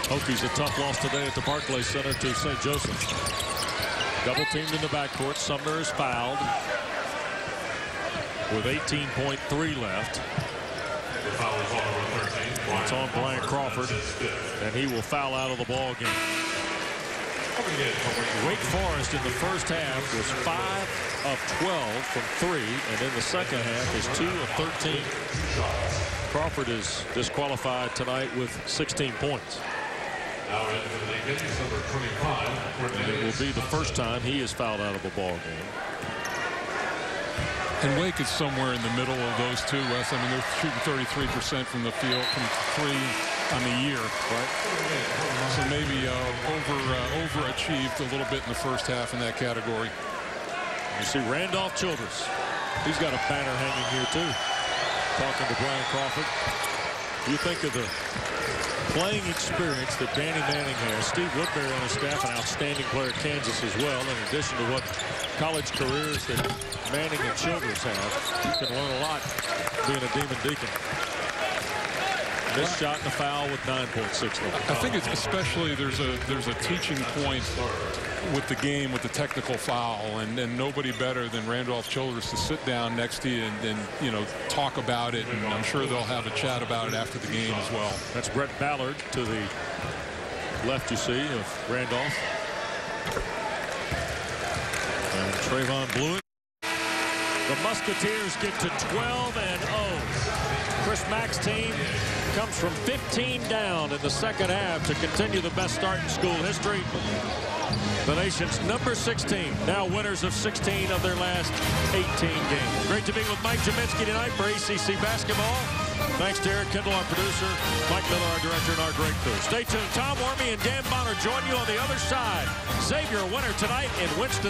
Hokies a tough loss today at the Barclays Center to St. Joseph. Double teamed in the backcourt. Sumner is fouled with 18.3 left. It's on Brian Crawford, and he will foul out of the ball game. Wake Forest in the first half was 5 of 12 from 3, and in the second half is 2 of 13. Crawford is disqualified tonight with 16 points. And it will be the first time he is fouled out of a ball game. And Wake is somewhere in the middle of those two, Wes. I mean, they're shooting 33% from the field, from 3 on the year. Right. So maybe overachieved a little bit in the first half in that category. You see Randolph Childress. He's got a banner hanging here, too. Talking to Brian Crawford. You think of the playing experience that Danny Manning has. Steve Woodbury on his staff, an outstanding player at Kansas as well, in addition to what college careers that Manning and Childress have. You can learn a lot being a Demon Deacon. This shot and a foul with 9.6 left. I think it's especially there's a teaching point with the game with the technical foul, and nobody better than Randolph Childress to sit down next to you and you know, talk about it, and I'm sure they'll have a chat about it after the game as well. That's Brett Ballard to the left, you see, of Randolph. And Trevon Bluiett. The Musketeers get to 12-0. Chris Mack's team comes from 15 down in the second half to continue the best start in school history. The nation's number 16, now winners of 16 of their last 18 games. Great to be with Mike Jaminski tonight for ACC basketball. Thanks to Eric Kendall, our producer, Mike Miller, our director, and our great crew. Stay tuned. Tom Wormy and Dan Bonner join you on the other side. Xavier winner tonight in Winston.